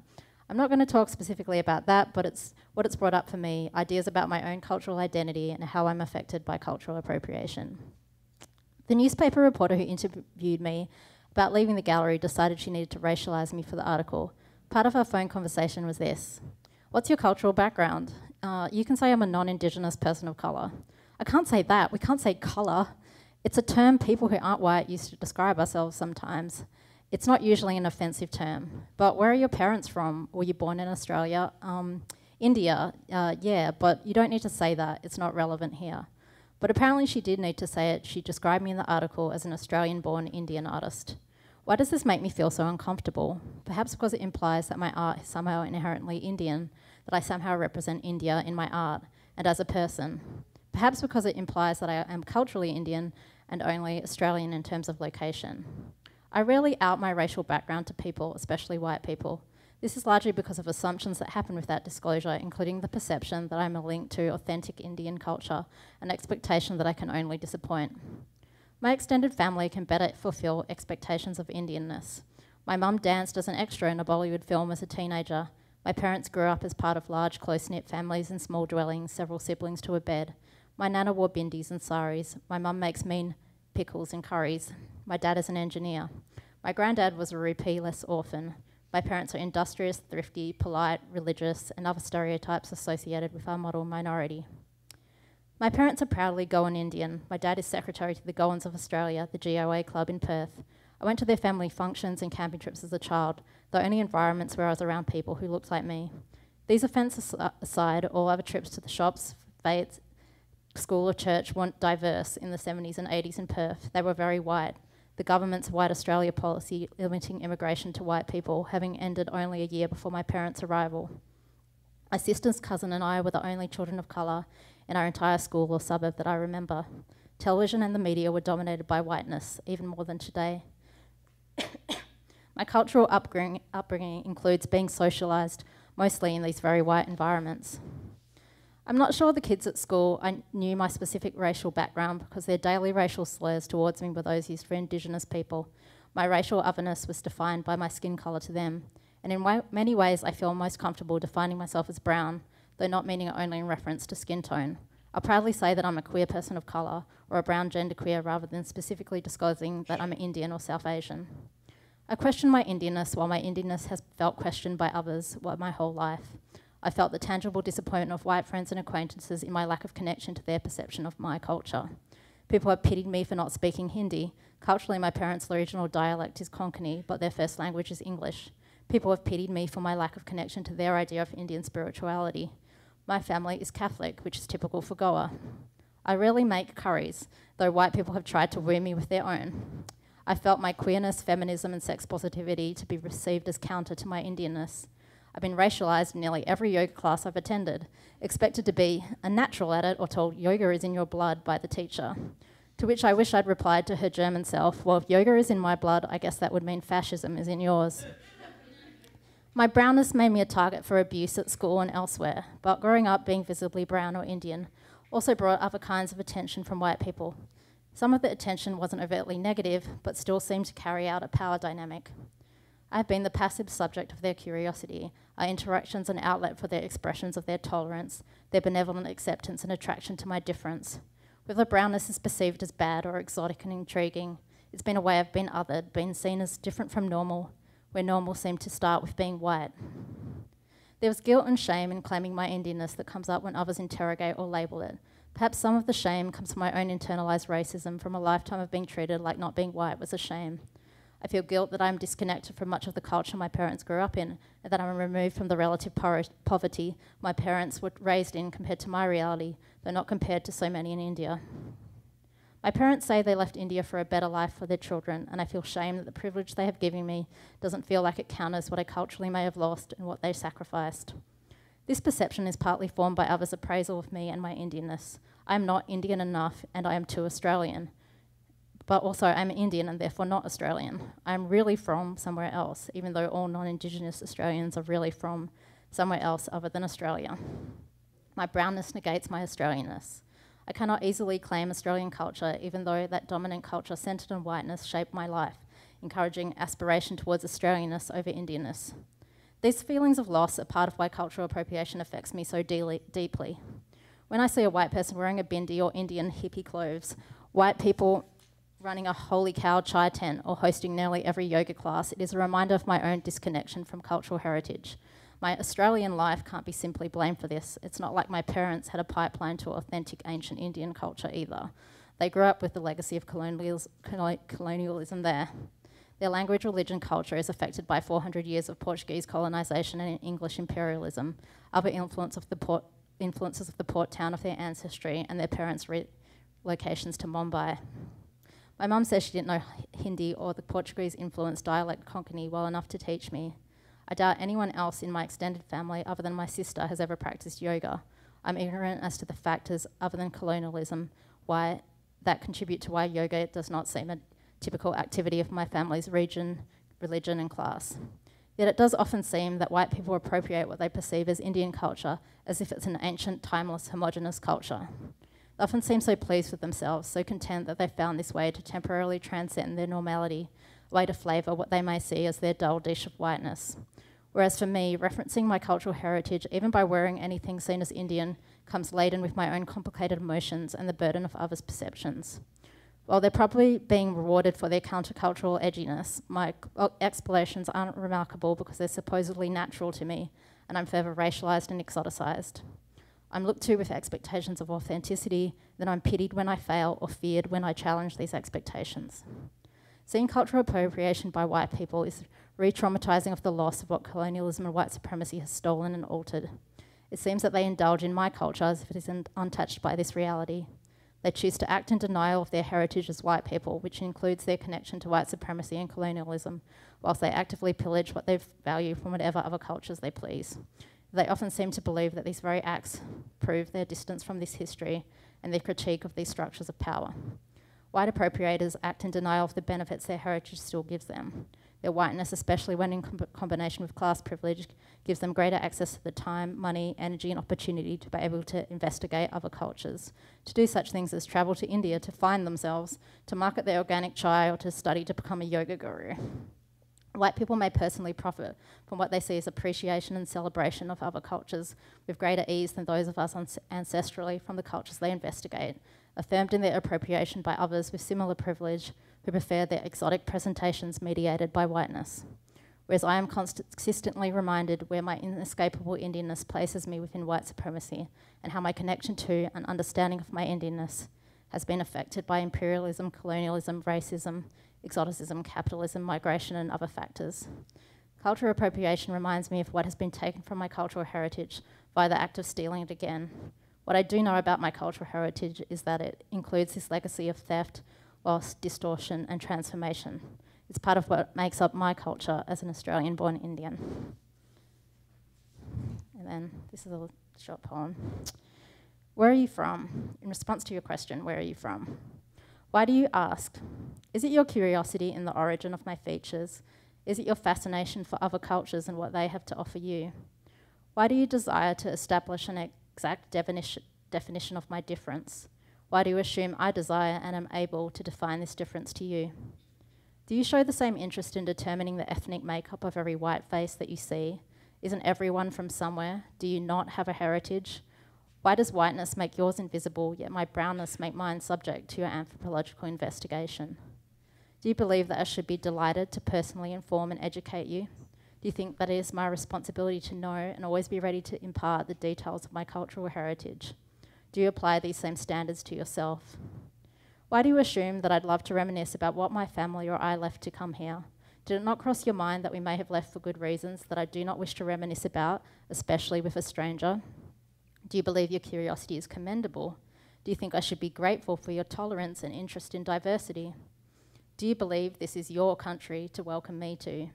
I'm not going to talk specifically about that, but it's what it's brought up for me, ideas about my own cultural identity and how I'm affected by cultural appropriation. The newspaper reporter who interviewed me about leaving the gallery decided she needed to racialise me for the article. Part of our phone conversation was this: what's your cultural background? You can say I'm a non-Indigenous person of colour. I can't say that. We can't say colour. It's a term people who aren't white use to describe ourselves sometimes. It's not usually an offensive term. But where are your parents from? Were you born in Australia? India, yeah, but you don't need to say that. It's not relevant here. But apparently she did need to say it. She described me in the article as an Australian-born Indian artist. Why does this make me feel so uncomfortable? Perhaps because it implies that my art is somehow inherently Indian, that I somehow represent India in my art and as a person. Perhaps because it implies that I am culturally Indian and only Australian in terms of location. I rarely out my racial background to people, especially white people. This is largely because of assumptions that happen with that disclosure, including the perception that I'm a link to authentic Indian culture, an expectation that I can only disappoint. My extended family can better fulfill expectations of Indianness. My mum danced as an extra in a Bollywood film as a teenager. My parents grew up as part of large, close-knit families in small dwellings, several siblings to a bed. My nana wore bindis and saris. My mum makes mean pickles and curries. My dad is an engineer. My granddad was a rupee-less orphan. My parents are industrious, thrifty, polite, religious, and other stereotypes associated with our model minority. My parents are proudly Goan Indian. My dad is secretary to the Goans of Australia, the GOA club in Perth. I went to their family functions and camping trips as a child, the only environments where I was around people who looked like me. These offences aside, all other trips to the shops, fates, school or church weren't diverse in the 70s and 80s in Perth. They were very white. The government's White Australia policy limiting immigration to white people having ended only a year before my parents' arrival. My sister's cousin and I were the only children of colour in our entire school or suburb that I remember. Television and the media were dominated by whiteness, even more than today. My cultural upbringing includes being socialised, mostly in these very white environments. I'm not sure the kids at school I knew my specific racial background because their daily racial slurs towards me were those used for Indigenous people. My racial otherness was defined by my skin colour to them, and in many ways I feel most comfortable defining myself as brown, though not meaning it only in reference to skin tone. I'll proudly say that I'm a queer person of colour, or a brown genderqueer, rather than specifically disclosing that I'm Indian or South Asian. I question my Indianness while my Indianness has felt questioned by others my whole life. I felt the tangible disappointment of white friends and acquaintances in my lack of connection to their perception of my culture. People have pitied me for not speaking Hindi. Culturally, my parents' original dialect is Konkani, but their first language is English. People have pitied me for my lack of connection to their idea of Indian spirituality. My family is Catholic, which is typical for Goa. I rarely make curries, though white people have tried to woo me with their own. I felt my queerness, feminism, and sex positivity to be received as counter to my Indianness. I've been racialised in nearly every yoga class I've attended, expected to be a natural at it or told yoga is in your blood by the teacher. To which I wish I'd replied to her German self, well, if yoga is in my blood, I guess that would mean fascism is in yours. My brownness made me a target for abuse at school and elsewhere, but growing up being visibly brown or Indian also brought other kinds of attention from white people. Some of the attention wasn't overtly negative, but still seemed to carry out a power dynamic. I've been the passive subject of their curiosity, our interactions an outlet for their expressions of their tolerance, their benevolent acceptance and attraction to my difference. Whether brownness is perceived as bad or exotic and intriguing, it's been a way I've been othered, been seen as different from normal, where normal seemed to start with being white. There was guilt and shame in claiming my Indianness that comes up when others interrogate or label it. Perhaps some of the shame comes from my own internalised racism from a lifetime of being treated like not being white was a shame. I feel guilt that I'm disconnected from much of the culture my parents grew up in, and that I'm removed from the relative poverty my parents were raised in compared to my reality, though not compared to so many in India. My parents say they left India for a better life for their children, and I feel shame that the privilege they have given me doesn't feel like it counters what I culturally may have lost and what they sacrificed. This perception is partly formed by others' appraisal of me and my Indianness. I am not Indian enough, and I am too Australian. But also, I'm Indian and therefore not Australian. I'm really from somewhere else, even though all non-Indigenous Australians are really from somewhere else other than Australia. My brownness negates my Australianness. I cannot easily claim Australian culture, even though that dominant culture centred on whiteness shaped my life, encouraging aspiration towards Australianness over Indianness. These feelings of loss are part of why cultural appropriation affects me so deeply. When I see a white person wearing a bindi or Indian hippie clothes, white people running a holy cow chai tent or hosting nearly every yoga class, it is a reminder of my own disconnection from cultural heritage. My Australian life can't be simply blamed for this. It's not like my parents had a pipeline to authentic ancient Indian culture either. They grew up with the legacy of colonialism there. Their language, religion, culture is affected by 400 years of Portuguese colonisation and English imperialism, other influences of the port town of their ancestry, and their parents' relocations to Mumbai. My mum says she didn't know Hindi or the Portuguese-influenced dialect Konkani well enough to teach me. I doubt anyone else in my extended family, other than my sister, has ever practiced yoga. I'm ignorant as to the factors, other than colonialism, that contribute to why yoga does not seem a typical activity of my family's region, religion, and class. Yet it does often seem that white people appropriate what they perceive as Indian culture as if it's an ancient, timeless, homogenous culture. They often seem so pleased with themselves, so content that they've found this way to temporarily transcend their normality, a way to flavour what they may see as their dull dish of whiteness. Whereas for me, referencing my cultural heritage, even by wearing anything seen as Indian, comes laden with my own complicated emotions and the burden of others' perceptions. While they're probably being rewarded for their countercultural edginess, my explanations aren't remarkable because they're supposedly natural to me, and I'm further racialised and exoticised. I'm looked to with expectations of authenticity, then I'm pitied when I fail or feared when I challenge these expectations. Seeing cultural appropriation by white people is re-traumatising of the loss of what colonialism and white supremacy has stolen and altered. It seems that they indulge in my culture as if it is untouched by this reality. They choose to act in denial of their heritage as white people, which includes their connection to white supremacy and colonialism, whilst they actively pillage what they value from whatever other cultures they please. They often seem to believe that these very acts prove their distance from this history and their critique of these structures of power. White appropriators act in denial of the benefits their heritage still gives them. Their whiteness, especially when in combination with class privilege, gives them greater access to the time, money, energy, and opportunity to be able to investigate other cultures, to do such things as travel to India to find themselves, to market their organic chai, or to study to become a yoga guru. White people may personally profit from what they see as appreciation and celebration of other cultures with greater ease than those of us ancestrally from the cultures they investigate, affirmed in their appropriation by others with similar privilege who prefer their exotic presentations mediated by whiteness. Whereas I am consistently reminded where my inescapable Indianness places me within white supremacy and how my connection to and understanding of my Indianness has been affected by imperialism, colonialism, racism, exoticism, capitalism, migration, and other factors. Cultural appropriation reminds me of what has been taken from my cultural heritage by the act of stealing it again. What I do know about my cultural heritage is that it includes this legacy of theft, loss, distortion, and transformation. It's part of what makes up my culture as an Australian-born Indian. And then this is a short poem. Where are you from? In response to your question, where are you from? Why do you ask? Is it your curiosity in the origin of my features? Is it your fascination for other cultures and what they have to offer you? Why do you desire to establish an exact definition of my difference? Why do you assume I desire and am able to define this difference to you? Do you show the same interest in determining the ethnic makeup of every white face that you see? Isn't everyone from somewhere? Do you not have a heritage? Why does whiteness make yours invisible, yet my brownness make mine subject to your anthropological investigation? Do you believe that I should be delighted to personally inform and educate you? Do you think that it is my responsibility to know and always be ready to impart the details of my cultural heritage? Do you apply these same standards to yourself? Why do you assume that I'd love to reminisce about what my family or I left to come here? Did it not cross your mind that we may have left for good reasons that I do not wish to reminisce about, especially with a stranger? Do you believe your curiosity is commendable? Do you think I should be grateful for your tolerance and interest in diversity? Do you believe this is your country to welcome me to?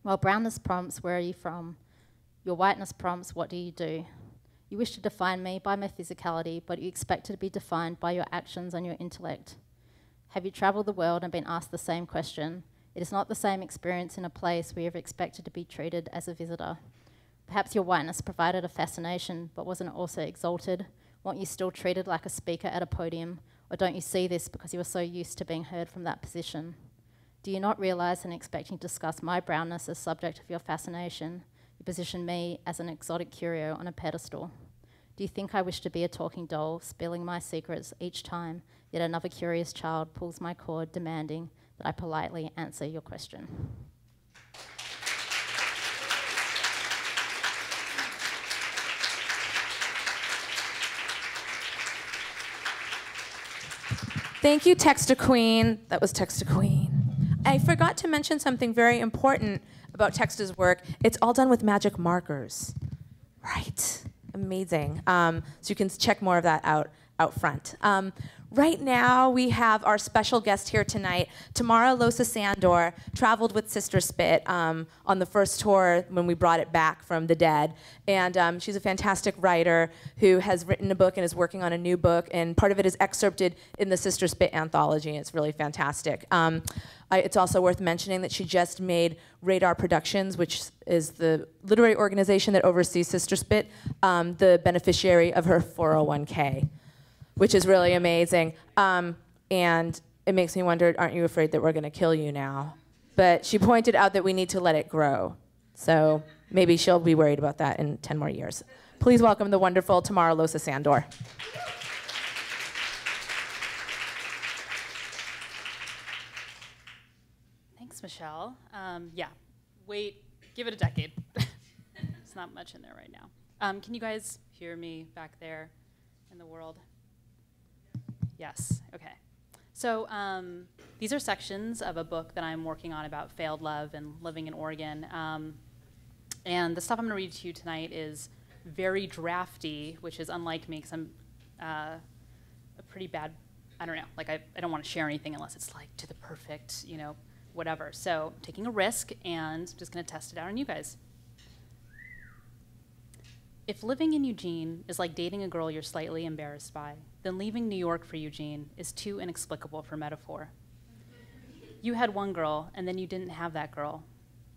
While brownness prompts, where are you from? Your whiteness prompts, what do you do? You wish to define me by my physicality, but you expect to be defined by your actions and your intellect. Have you travelled the world and been asked the same question? It is not the same experience in a place where you're expected to be treated as a visitor. Perhaps your whiteness provided a fascination, but wasn't it also exalted? Weren't you still treated like a speaker at a podium? Or don't you see this because you were so used to being heard from that position? Do you not realise and expecting to discuss my brownness as subject of your fascination, you position me as an exotic curio on a pedestal? Do you think I wish to be a talking doll, spilling my secrets each time, yet another curious child pulls my cord, demanding that I politely answer your question? Thank you, Texta Queen. That was Texta Queen. I forgot to mention something very important about Texta's work. It's all done with magic markers. Right. Amazing. So you can check more of that out front. Right now, we have our special guest here tonight. Tamara Losa Sandor traveled with Sister Spit on the first tour when we brought it back from the dead. And she's a fantastic writer who has written a book and is working on a new book. And part of it is excerpted in the Sister Spit anthology. And it's really fantastic. It's also worth mentioning that she just made Radar Productions, which is the literary organization that oversees Sister Spit, the beneficiary of her 401k. Which is really amazing. And it makes me wonder, aren't you afraid that we're going to kill you now? But she pointed out that we need to let it grow. So maybe she'll be worried about that in 10 more years. Please welcome the wonderful Tamara Losa Sandor. Thanks, Michelle. Yeah, wait, give it a decade. There's not much in there right now. Can you guys hear me back there in the world? Yes, okay. So these are sections of a book that I'm working on about failed love and living in Oregon. And the stuff I'm gonna read to you tonight is very drafty, which is unlike me because I'm a pretty bad, I don't know, like I don't wanna share anything unless it's like to the perfect, you know, whatever. So I'm taking a risk and just gonna test it out on you guys. If living in Eugene is like dating a girl you're slightly embarrassed by, then leaving New York for Eugene is too inexplicable for metaphor. You had one girl, and then you didn't have that girl.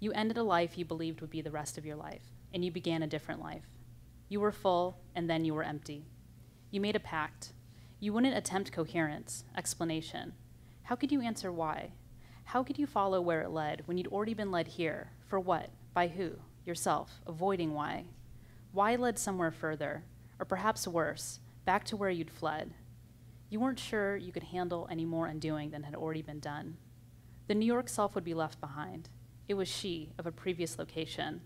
You ended a life you believed would be the rest of your life, and you began a different life. You were full, and then you were empty. You made a pact. You wouldn't attempt coherence, explanation. How could you answer why? How could you follow where it led when you'd already been led here? For what? By who? Yourself, avoiding why. Why led somewhere further, or perhaps worse, back to where you'd fled. You weren't sure you could handle any more undoing than had already been done. The New York self would be left behind. It was she of a previous location.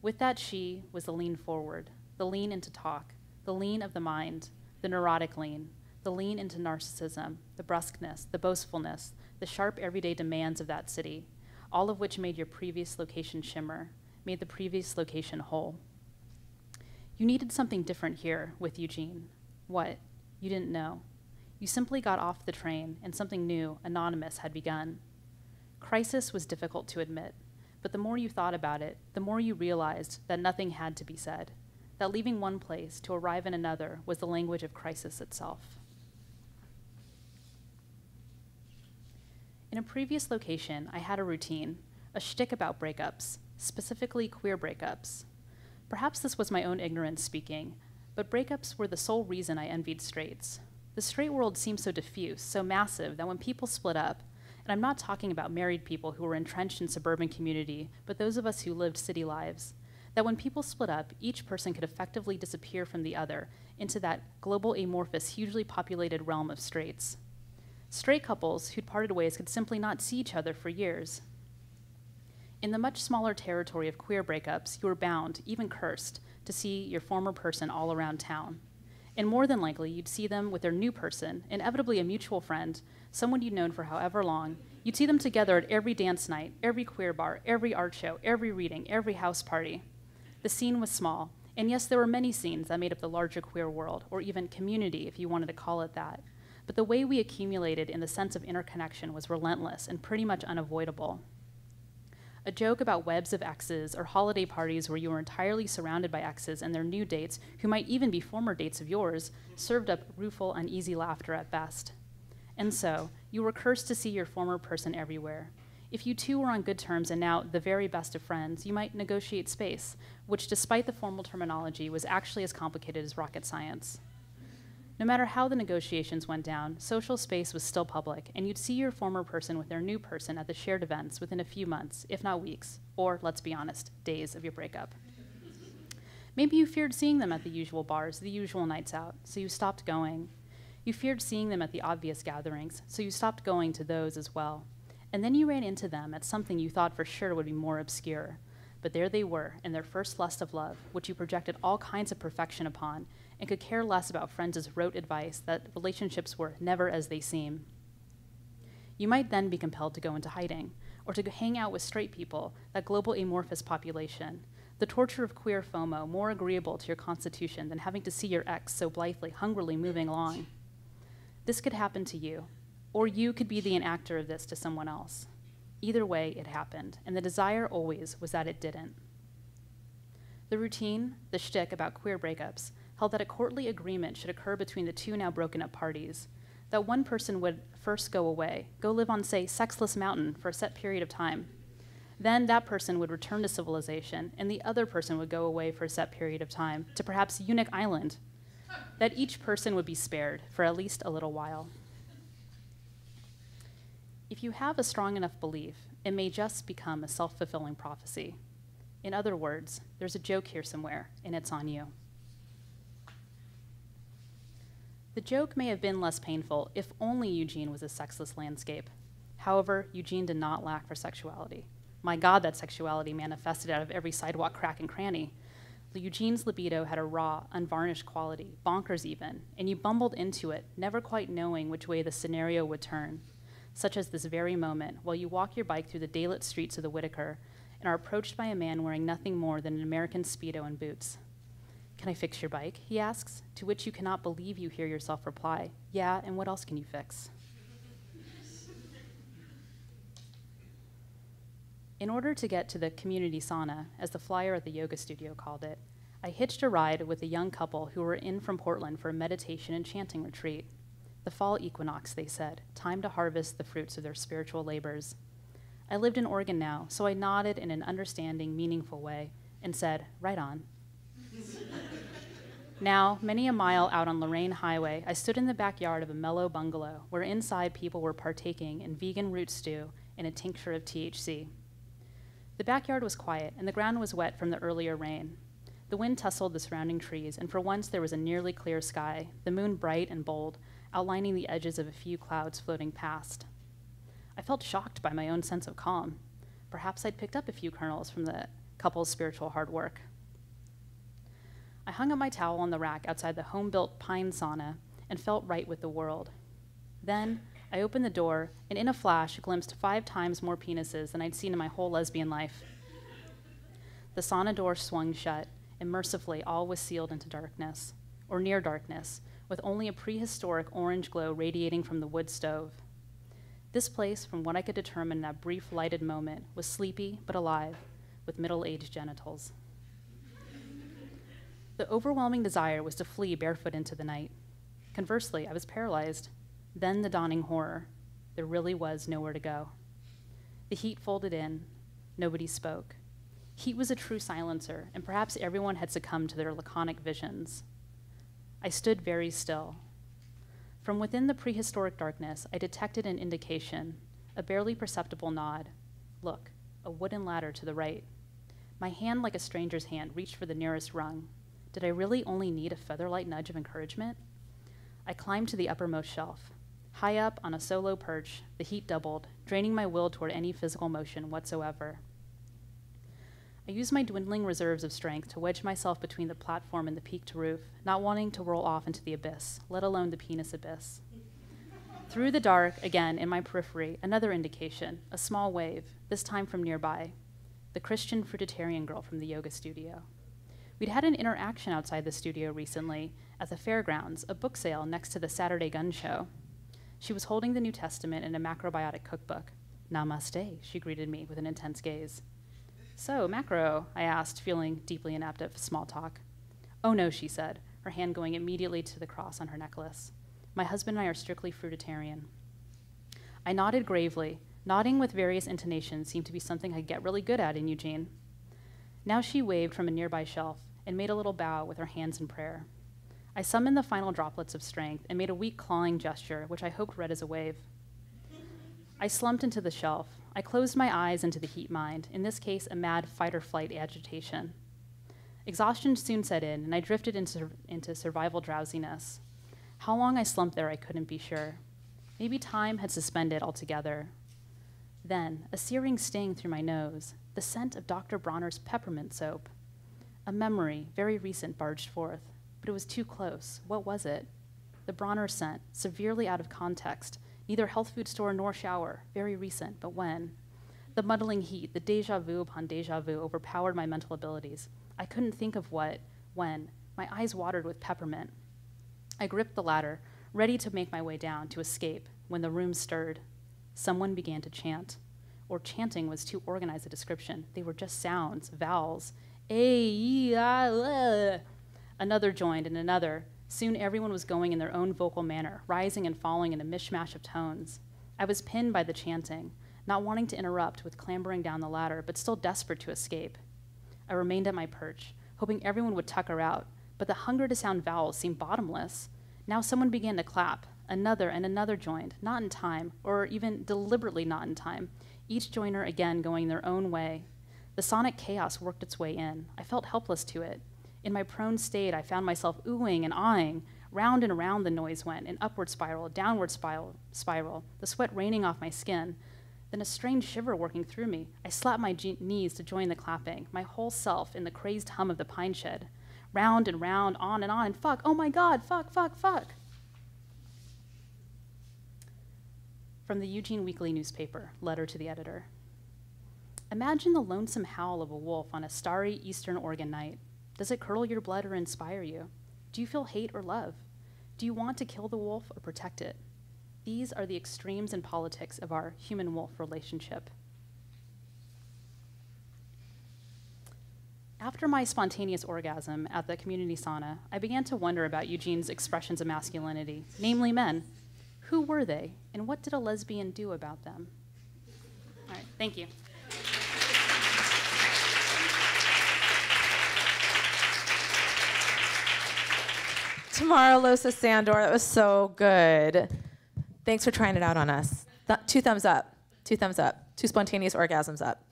With that she was the lean forward, the lean into talk, the lean of the mind, the neurotic lean, the lean into narcissism, the brusqueness, the boastfulness, the sharp everyday demands of that city, all of which made your previous location shimmer, made the previous location whole. You needed something different here with Eugene. What? You didn't know. You simply got off the train and something new, anonymous, had begun. Crisis was difficult to admit, but the more you thought about it, the more you realized that nothing had to be said, that leaving one place to arrive in another was the language of crisis itself. In a previous location, I had a routine, a shtick about breakups, specifically queer breakups. Perhaps this was my own ignorance speaking, but breakups were the sole reason I envied straights. The straight world seemed so diffuse, so massive, that when people split up, and I'm not talking about married people who were entrenched in suburban community, but those of us who lived city lives, that when people split up, each person could effectively disappear from the other into that global amorphous, hugely populated realm of straights. Straight couples who'd parted ways could simply not see each other for years. In the much smaller territory of queer breakups, you were bound, even cursed, to see your former person all around town. And more than likely, you'd see them with their new person, inevitably a mutual friend, someone you'd known for however long. You'd see them together at every dance night, every queer bar, every art show, every reading, every house party. The scene was small, and yes, there were many scenes that made up the larger queer world, or even community, if you wanted to call it that. But the way we accumulated in the sense of interconnection was relentless and pretty much unavoidable. A joke about webs of exes or holiday parties where you were entirely surrounded by exes and their new dates, who might even be former dates of yours, served up rueful, uneasy laughter at best. And so, you were cursed to see your former person everywhere. If you two were on good terms and now the very best of friends, you might negotiate space, which despite the formal terminology was actually as complicated as rocket science. No matter how the negotiations went down, social space was still public, and you'd see your former person with their new person at the shared events within a few months, if not weeks, or, let's be honest, days of your breakup. Maybe you feared seeing them at the usual bars, the usual nights out, so you stopped going. You feared seeing them at the obvious gatherings, so you stopped going to those as well. And then you ran into them at something you thought for sure would be more obscure. But there they were, in their first lust of love, which you projected all kinds of perfection upon, and could care less about friends' rote advice that relationships were never as they seem. You might then be compelled to go into hiding, or to hang out with straight people, that global amorphous population, the torture of queer FOMO more agreeable to your constitution than having to see your ex so blithely, hungrily moving along. This could happen to you, or you could be the enactor of this to someone else. Either way, it happened, and the desire always was that it didn't. The routine, the shtick about queer breakups, held that a courtly agreement should occur between the two now broken up parties, that one person would first go away, go live on, say, Sexless Mountain for a set period of time. Then that person would return to civilization, and the other person would go away for a set period of time to perhaps Eunuch Island, that each person would be spared for at least a little while. If you have a strong enough belief, it may just become a self-fulfilling prophecy. In other words, there's a joke here somewhere, and it's on you. The joke may have been less painful if only Eugene was a sexless landscape. However, Eugene did not lack for sexuality. My God, that sexuality manifested out of every sidewalk crack and cranny. Eugene's libido had a raw, unvarnished quality, bonkers even, and you bumbled into it, never quite knowing which way the scenario would turn, such as this very moment while you walk your bike through the daylit streets of the Whitaker and are approached by a man wearing nothing more than an American Speedo and boots. "Can I fix your bike?" he asks, to which you cannot believe you hear yourself reply, "Yeah, and what else can you fix?" In order to get to the community sauna, as the flyer at the yoga studio called it, I hitched a ride with a young couple who were in from Portland for a meditation and chanting retreat. The fall equinox, they said, time to harvest the fruits of their spiritual labors. I lived in Oregon now, so I nodded in an understanding, meaningful way and said, right on. Now, many a mile out on Lorraine Highway, I stood in the backyard of a mellow bungalow where inside people were partaking in vegan root stew and a tincture of THC. The backyard was quiet, and the ground was wet from the earlier rain. The wind tussled the surrounding trees, and for once there was a nearly clear sky, the moon bright and bold, outlining the edges of a few clouds floating past. I felt shocked by my own sense of calm. Perhaps I'd picked up a few kernels from the couple's spiritual hard work. I hung up my towel on the rack outside the home-built pine sauna and felt right with the world. Then I opened the door and in a flash glimpsed 5 times more penises than I'd seen in my whole lesbian life. The sauna door swung shut, and mercifully all was sealed into darkness, or near darkness, with only a prehistoric orange glow radiating from the wood stove. This place, from what I could determine in that brief lighted moment, was sleepy but alive, with middle-aged genitals. The overwhelming desire was to flee barefoot into the night. Conversely, I was paralyzed. Then the dawning horror. There really was nowhere to go. The heat folded in. Nobody spoke. Heat was a true silencer, and perhaps everyone had succumbed to their laconic visions. I stood very still. From within the prehistoric darkness, I detected an indication, a barely perceptible nod. Look, a wooden ladder to the right. My hand, like a stranger's hand, reached for the nearest rung. Did I really only need a feather-light nudge of encouragement? I climbed to the uppermost shelf. High up on a solo perch, the heat doubled, draining my will toward any physical motion whatsoever. I used my dwindling reserves of strength to wedge myself between the platform and the peaked roof, not wanting to roll off into the abyss, let alone the penis abyss. Through the dark, again, in my periphery, another indication, a small wave, this time from nearby, the Christian fruitarian girl from the yoga studio. We'd had an interaction outside the studio recently at the fairgrounds, a book sale next to the Saturday Gun Show. She was holding the New Testament and a macrobiotic cookbook. Namaste, she greeted me with an intense gaze. So, macro, I asked, feeling deeply inept at small talk. Oh no, she said, her hand going immediately to the cross on her necklace. My husband and I are strictly fruitarian. I nodded gravely. Nodding with various intonations seemed to be something I could get really good at in Eugene. Now she waved from a nearby shelf and made a little bow with her hands in prayer. I summoned the final droplets of strength and made a weak clawing gesture, which I hoped read as a wave. I slumped into the shelf. I closed my eyes into the heat mind, in this case a mad fight-or-flight agitation. Exhaustion soon set in, and I drifted into survival drowsiness. How long I slumped there I couldn't be sure. Maybe time had suspended altogether. Then, a searing sting through my nose, the scent of Dr. Bronner's peppermint soap. A memory, very recent, barged forth, but it was too close. What was it? The Bronner scent, severely out of context, neither health food store nor shower, very recent, but when? The muddling heat, the déjà vu upon déjà vu overpowered my mental abilities. I couldn't think of what, when. My eyes watered with peppermint. I gripped the ladder, ready to make my way down, to escape, when the room stirred. Someone began to chant. Or chanting was too organized a description. They were just sounds, vowels. Another joined, and another. Soon everyone was going in their own vocal manner, rising and falling in a mishmash of tones. I was pinned by the chanting, not wanting to interrupt with clambering down the ladder, but still desperate to escape. I remained at my perch, hoping everyone would tucker out, but the hunger to sound vowels seemed bottomless. Now someone began to clap. Another and another joined, not in time, or even deliberately not in time, each joiner again going their own way. The sonic chaos worked its way in. I felt helpless to it. In my prone state, I found myself oohing and ahhing. Round and around the noise went, an upward spiral, downward spiral, the sweat raining off my skin. Then a strange shiver working through me. I slapped my knees to join the clapping, my whole self in the crazed hum of the pine shed. Round and round, on, and fuck, oh my God, fuck, fuck, fuck. From the Eugene Weekly newspaper, letter to the editor. Imagine the lonesome howl of a wolf on a starry eastern Oregon night. Does it curdle your blood or inspire you? Do you feel hate or love? Do you want to kill the wolf or protect it? These are the extremes in politics of our human-wolf relationship. After my spontaneous orgasm at the community sauna, I began to wonder about Eugene's expressions of masculinity, namely men. Who were they, and what did a lesbian do about them? All right, thank you. Tamara Losa Sandor, that was so good. Thanks for trying it out on us. 2 thumbs up, 2 thumbs up, 2 spontaneous orgasms up.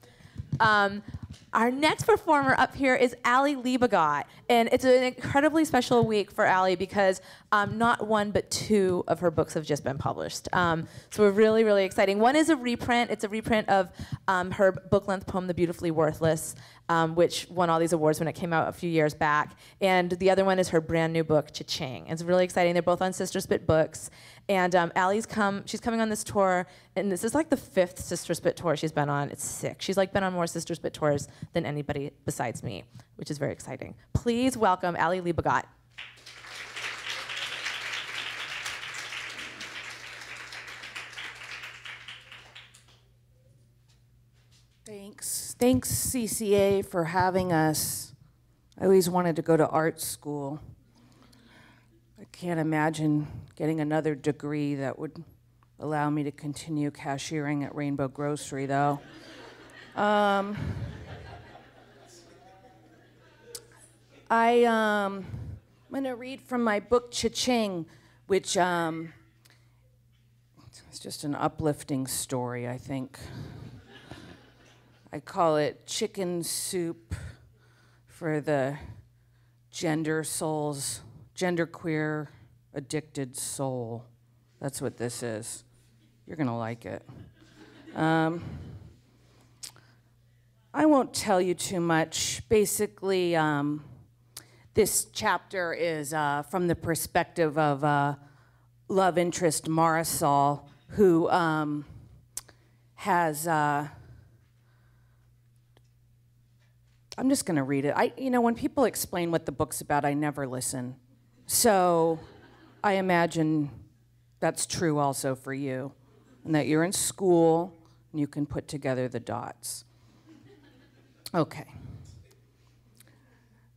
Our next performer up here is Liebe Guy, and it's an incredibly special week for Ali because not 1 but 2 of her books have just been published. So we're really, really exciting. One is a reprint. It's a reprint of her book-length poem, The Beautifully Worthless, which won all these awards when it came out a few years back. And the other one is her brand new book, Cha-Ching. It's really exciting. They're both on Sister Spit Books. And she's coming on this tour, and this is like the 5th Sister Spit tour she's been on. It's sick. She's like been on more Sister Spit tours than anybody besides me, which is very exciting. Please welcome Liebe Guy. Thanks. Thanks, CCA, for having us. I always wanted to go to art school. I can't imagine getting another degree that would allow me to continue cashiering at Rainbow Grocery, though. I'm going to read from my book, Cha-Ching, which is just an uplifting story, I think. I call it Chicken Soup for the genderqueer addicted soul. That's what this is. You're going to like it. I won't tell you too much. Basically, this chapter is from the perspective of love interest Marisol, who has... I'm just going to read it. When people explain what the book's about, I never listen. So I imagine that's true also for you, and that you're in school and you can put together the dots. Okay.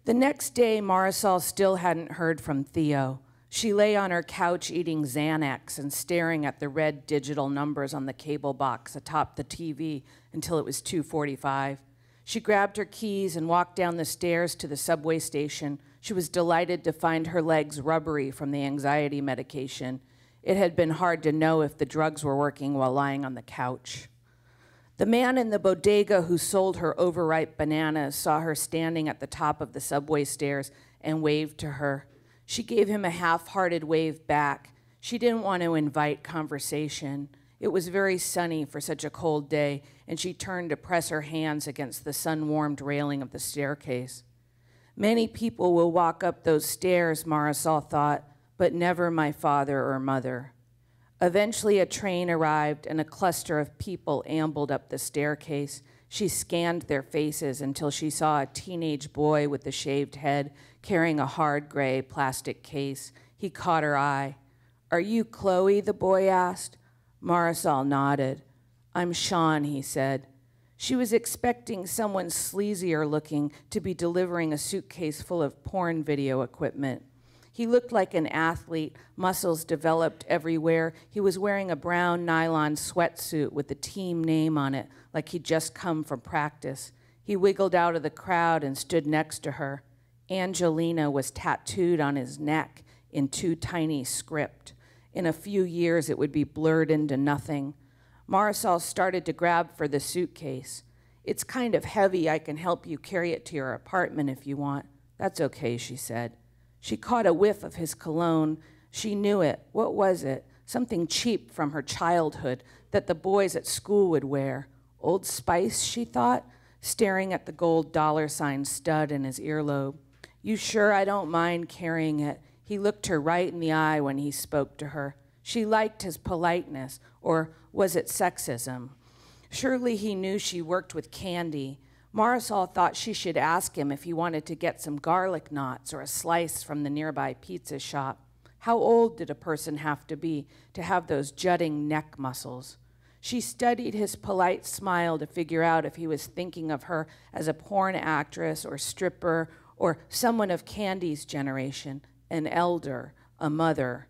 The next day, Marisol still hadn't heard from Theo. She lay on her couch eating Xanax and staring at the red digital numbers on the cable box atop the TV until it was 2:45. She grabbed her keys and walked down the stairs to the subway station. She was delighted to find her legs rubbery from the anxiety medication. It had been hard to know if the drugs were working while lying on the couch. The man in the bodega who sold her overripe bananas saw her standing at the top of the subway stairs and waved to her. She gave him a half-hearted wave back. She didn't want to invite conversation. It was very sunny for such a cold day, and she turned to press her hands against the sun-warmed railing of the staircase. Many people will walk up those stairs, Marisol thought, but never my father or mother. Eventually, a train arrived, and a cluster of people ambled up the staircase. She scanned their faces until she saw a teenage boy with a shaved head carrying a hard gray plastic case. He caught her eye. "Are you Chloe?" the boy asked. Marisol nodded. "I'm Sean," he said. She was expecting someone sleazier looking to be delivering a suitcase full of porn video equipment. He looked like an athlete, muscles developed everywhere. He was wearing a brown nylon sweatsuit with the team name on it, like he'd just come from practice. He wiggled out of the crowd and stood next to her. Angelina was tattooed on his neck in 2 tiny script. In a few years, it would be blurred into nothing. Marisol started to grab for the suitcase. "It's kind of heavy. I can help you carry it to your apartment if you want." "That's okay," she said. She caught a whiff of his cologne. She knew it. What was it? Something cheap from her childhood that the boys at school would wear. Old Spice, she thought, staring at the gold $sign stud in his earlobe. "You sure I don't mind carrying it?" He looked her right in the eye when he spoke to her. She liked his politeness, or was it sexism? Surely he knew she worked with candy. Marisol thought she should ask him if he wanted to get some garlic knots or a slice from the nearby pizza shop. How old did a person have to be to have those jutting neck muscles? She studied his polite smile to figure out if he was thinking of her as a porn actress or stripper or someone of Candy's generation, an elder, a mother.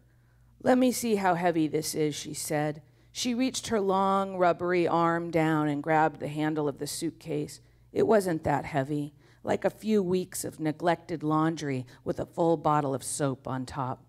Let me see how heavy this is, she said. She reached her long, rubbery arm down and grabbed the handle of the suitcase. It wasn't that heavy, like a few weeks of neglected laundry with a full bottle of soap on top.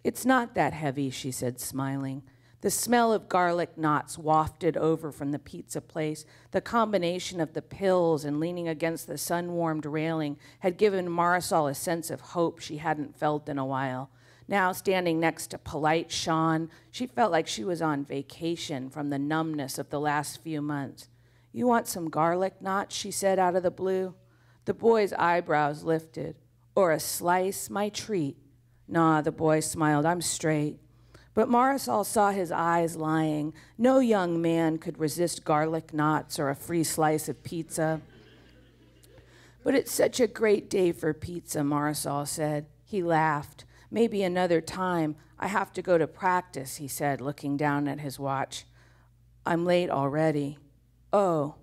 It's not that heavy, she said, smiling. The smell of garlic knots wafted over from the pizza place. The combination of the pills and leaning against the sun-warmed railing had given Marisol a sense of hope she hadn't felt in a while. Now, standing next to polite Sean, she felt like she was on vacation from the numbness of the last few months. You want some garlic knots, she said out of the blue. The boy's eyebrows lifted. Or a slice, my treat. Nah, the boy smiled, I'm straight. But Marisol saw his eyes lying. No young man could resist garlic knots or a free slice of pizza. But it's such a great day for pizza, Marisol said. He laughed. Maybe another time. I have to go to practice, he said, looking down at his watch. I'm late already. Oh,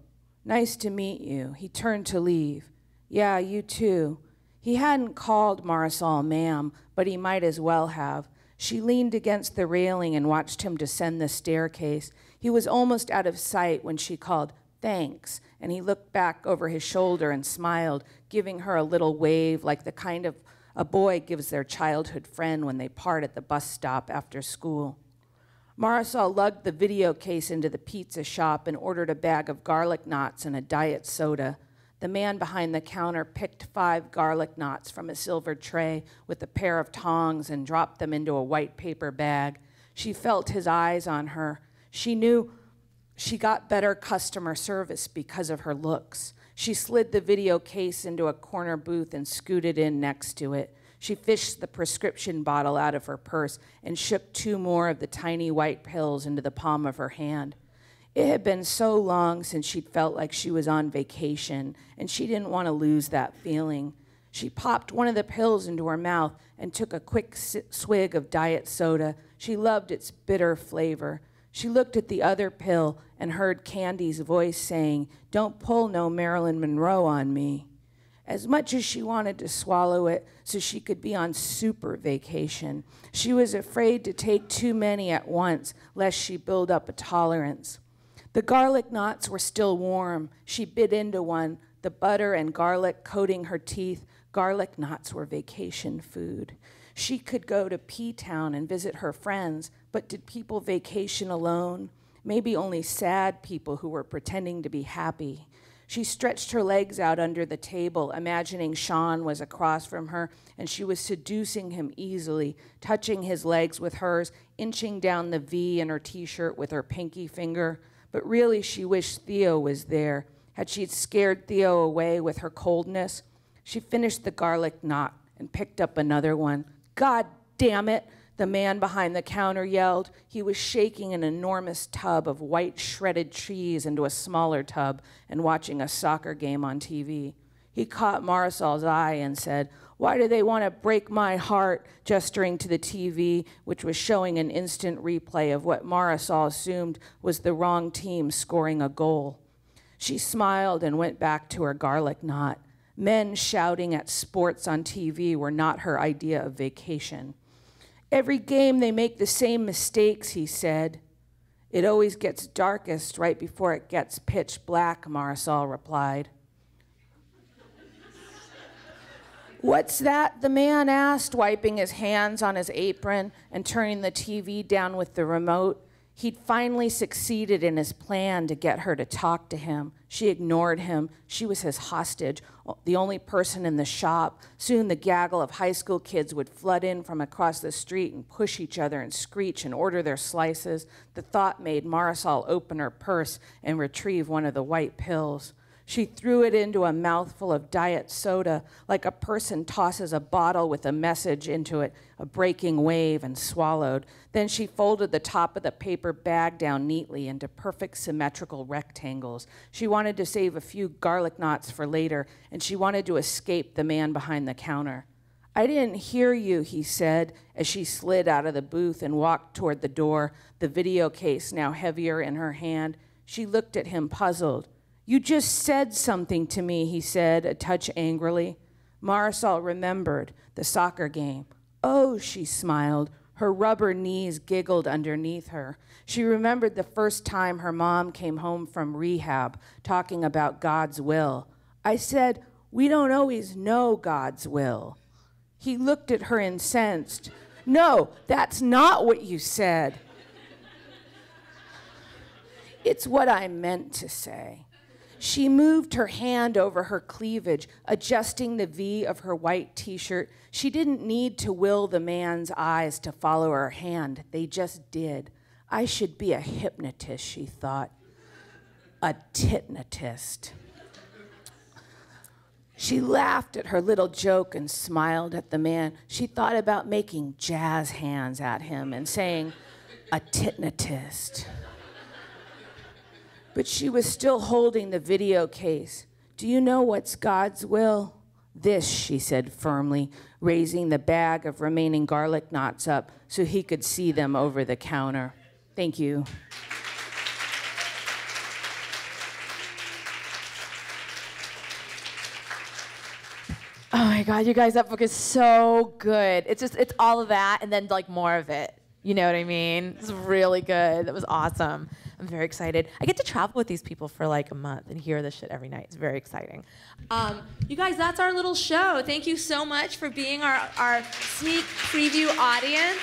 nice to meet you. He turned to leave. Yeah, you too. He hadn't called Marisol ma'am, but he might as well have. She leaned against the railing and watched him descend the staircase. He was almost out of sight when she called, thanks, and he looked back over his shoulder and smiled, giving her a little wave like the kind of a boy gives their childhood friend when they part at the bus stop after school. Marisol lugged the video case into the pizza shop and ordered a bag of garlic knots and a diet soda. The man behind the counter picked 5 garlic knots from a silver tray with a pair of tongs and dropped them into a white paper bag. She felt his eyes on her. She knew she got better customer service because of her looks. She slid the video case into a corner booth and scooted in next to it. She fished the prescription bottle out of her purse and shook 2 more of the tiny white pills into the palm of her hand. It had been so long since she'd felt like she was on vacation, and she didn't want to lose that feeling. She popped one of the pills into her mouth and took a quick swig of diet soda. She loved its bitter flavor. She looked at the other pill and heard Candy's voice saying, "Don't pull no Marilyn Monroe on me." As much as she wanted to swallow it so she could be on super vacation, she was afraid to take too many at once, lest she build up a tolerance. The garlic knots were still warm. She bit into one, the butter and garlic coating her teeth. Garlic knots were vacation food. She could go to P-Town and visit her friends, but did people vacation alone? Maybe only sad people who were pretending to be happy. She stretched her legs out under the table, imagining Sean was across from her, and she was seducing him easily, touching his legs with hers, inching down the V in her T-shirt with her pinky finger. But really, she wished Theo was there. Had she scared Theo away with her coldness? She finished the garlic knot and picked up another one. God damn it, the man behind the counter yelled. He was shaking an enormous tub of white shredded cheese into a smaller tub and watching a soccer game on TV. He caught Marisol's eye and said, "Why do they want to break my heart?" gesturing to the TV, which was showing an instant replay of what Marisol assumed was the wrong team scoring a goal. She smiled and went back to her garlic knot. Men shouting at sports on TV were not her idea of vacation. Every game they make the same mistakes, he said. It always gets darkest right before it gets pitch black, Marisol replied. What's that? The man asked, wiping his hands on his apron and turning the TV down with the remote. He'd finally succeeded in his plan to get her to talk to him. She ignored him. She was his hostage, the only person in the shop. Soon the gaggle of high school kids would flood in from across the street and push each other and screech and order their slices. The thought made Marisol open her purse and retrieve one of the white pills. She threw it into a mouthful of diet soda like a person tosses a bottle with a message into it, a breaking wave, and swallowed. Then she folded the top of the paper bag down neatly into perfect symmetrical rectangles. She wanted to save a few garlic knots for later, and she wanted to escape the man behind the counter. I didn't hear you, he said, as she slid out of the booth and walked toward the door, the video case now heavier in her hand. She looked at him, puzzled. You just said something to me, he said, a touch angrily. Marisol remembered the soccer game. Oh, she smiled. Her rubber knees giggled underneath her. She remembered the first time her mom came home from rehab talking about God's will. I said, "We don't always know God's will." He looked at her incensed. "No, that's not what you said." "It's what I meant to say." She moved her hand over her cleavage, adjusting the V of her white t-shirt. She didn't need to will the man's eyes to follow her hand. They just did. I should be a hypnotist, she thought. A titnotist. She laughed at her little joke and smiled at the man. She thought about making jazz hands at him and saying, a titnotist. But she was still holding the video case. "Do you know what's God's will?" "This," she said firmly, raising the bag of remaining garlic knots up so he could see them over the counter. Thank you. Oh my God, you guys, that book is so good. It's all of that and then like more of it. You know what I mean? It's really good. That was awesome. I'm very excited. I get to travel with these people for like a month and hear this shit every night. It's very exciting. You guys, that's our little show. Thank you so much for being our sneak preview audience.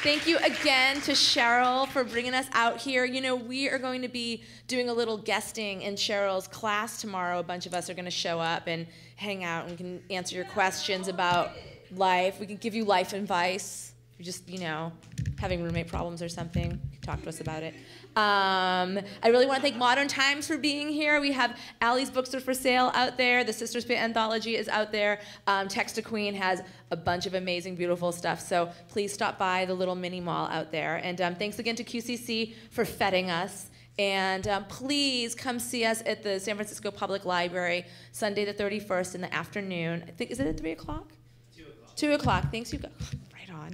Thank you again to Cheryl for bringing us out here. You know, we are going to be doing a little guesting in Cheryl's class tomorrow. A bunch of us are going to show up and hang out and can answer your questions about life. We can give you life advice. If you're just, you know, having roommate problems or something, talk to us about it. I really want to thank Modern Times for being here. We have Allie's books are for sale out there. The Sister Spit anthology is out there. Texta Queen has a bunch of amazing, beautiful stuff. So please stop by the little mini mall out there. And thanks again to QCC for feting us. And please come see us at the San Francisco Public Library Sunday the 31st in the afternoon. I think, is it at 3 o'clock? 2 o'clock. 2 o'clock. Thanks, you guys. Right on.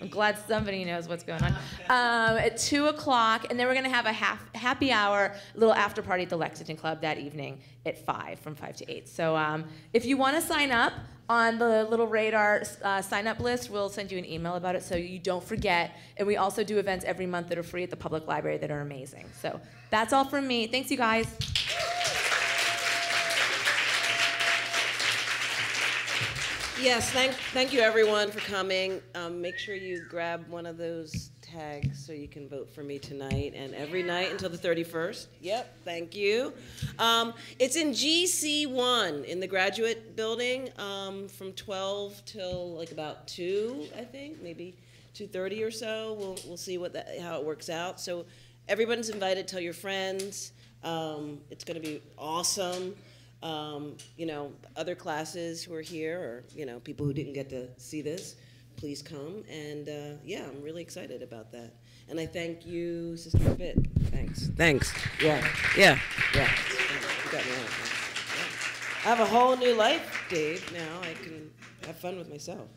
I'm glad somebody knows what's going on. At 2 o'clock, and then we're going to have a happy hour, little after party at the Lexington Club that evening at 5, from 5 to 8. So if you want to sign up on the little radar sign-up list, we'll send you an email about it so you don't forget. And we also do events every month that are free at the public library that are amazing. So that's all from me. Thanks, you guys. Yes, thank you everyone for coming. Make sure you grab one of those tags so you can vote for me tonight and every night until the 31st. Yep, thank you. It's in GC1 in the Graduate Building from 12 till like about 2, I think, maybe 2:30 or so. We'll see how it works out. So everyone's invited. Tell your friends. It's going to be awesome. You know, other classes who are here, or, you know, people who didn't get to see this, please come. And yeah, I'm really excited about that. And I thank you, Sister Fit. Thanks. Yeah. You got me on. Yeah. I have a whole new life, Dave, now. I can have fun with myself.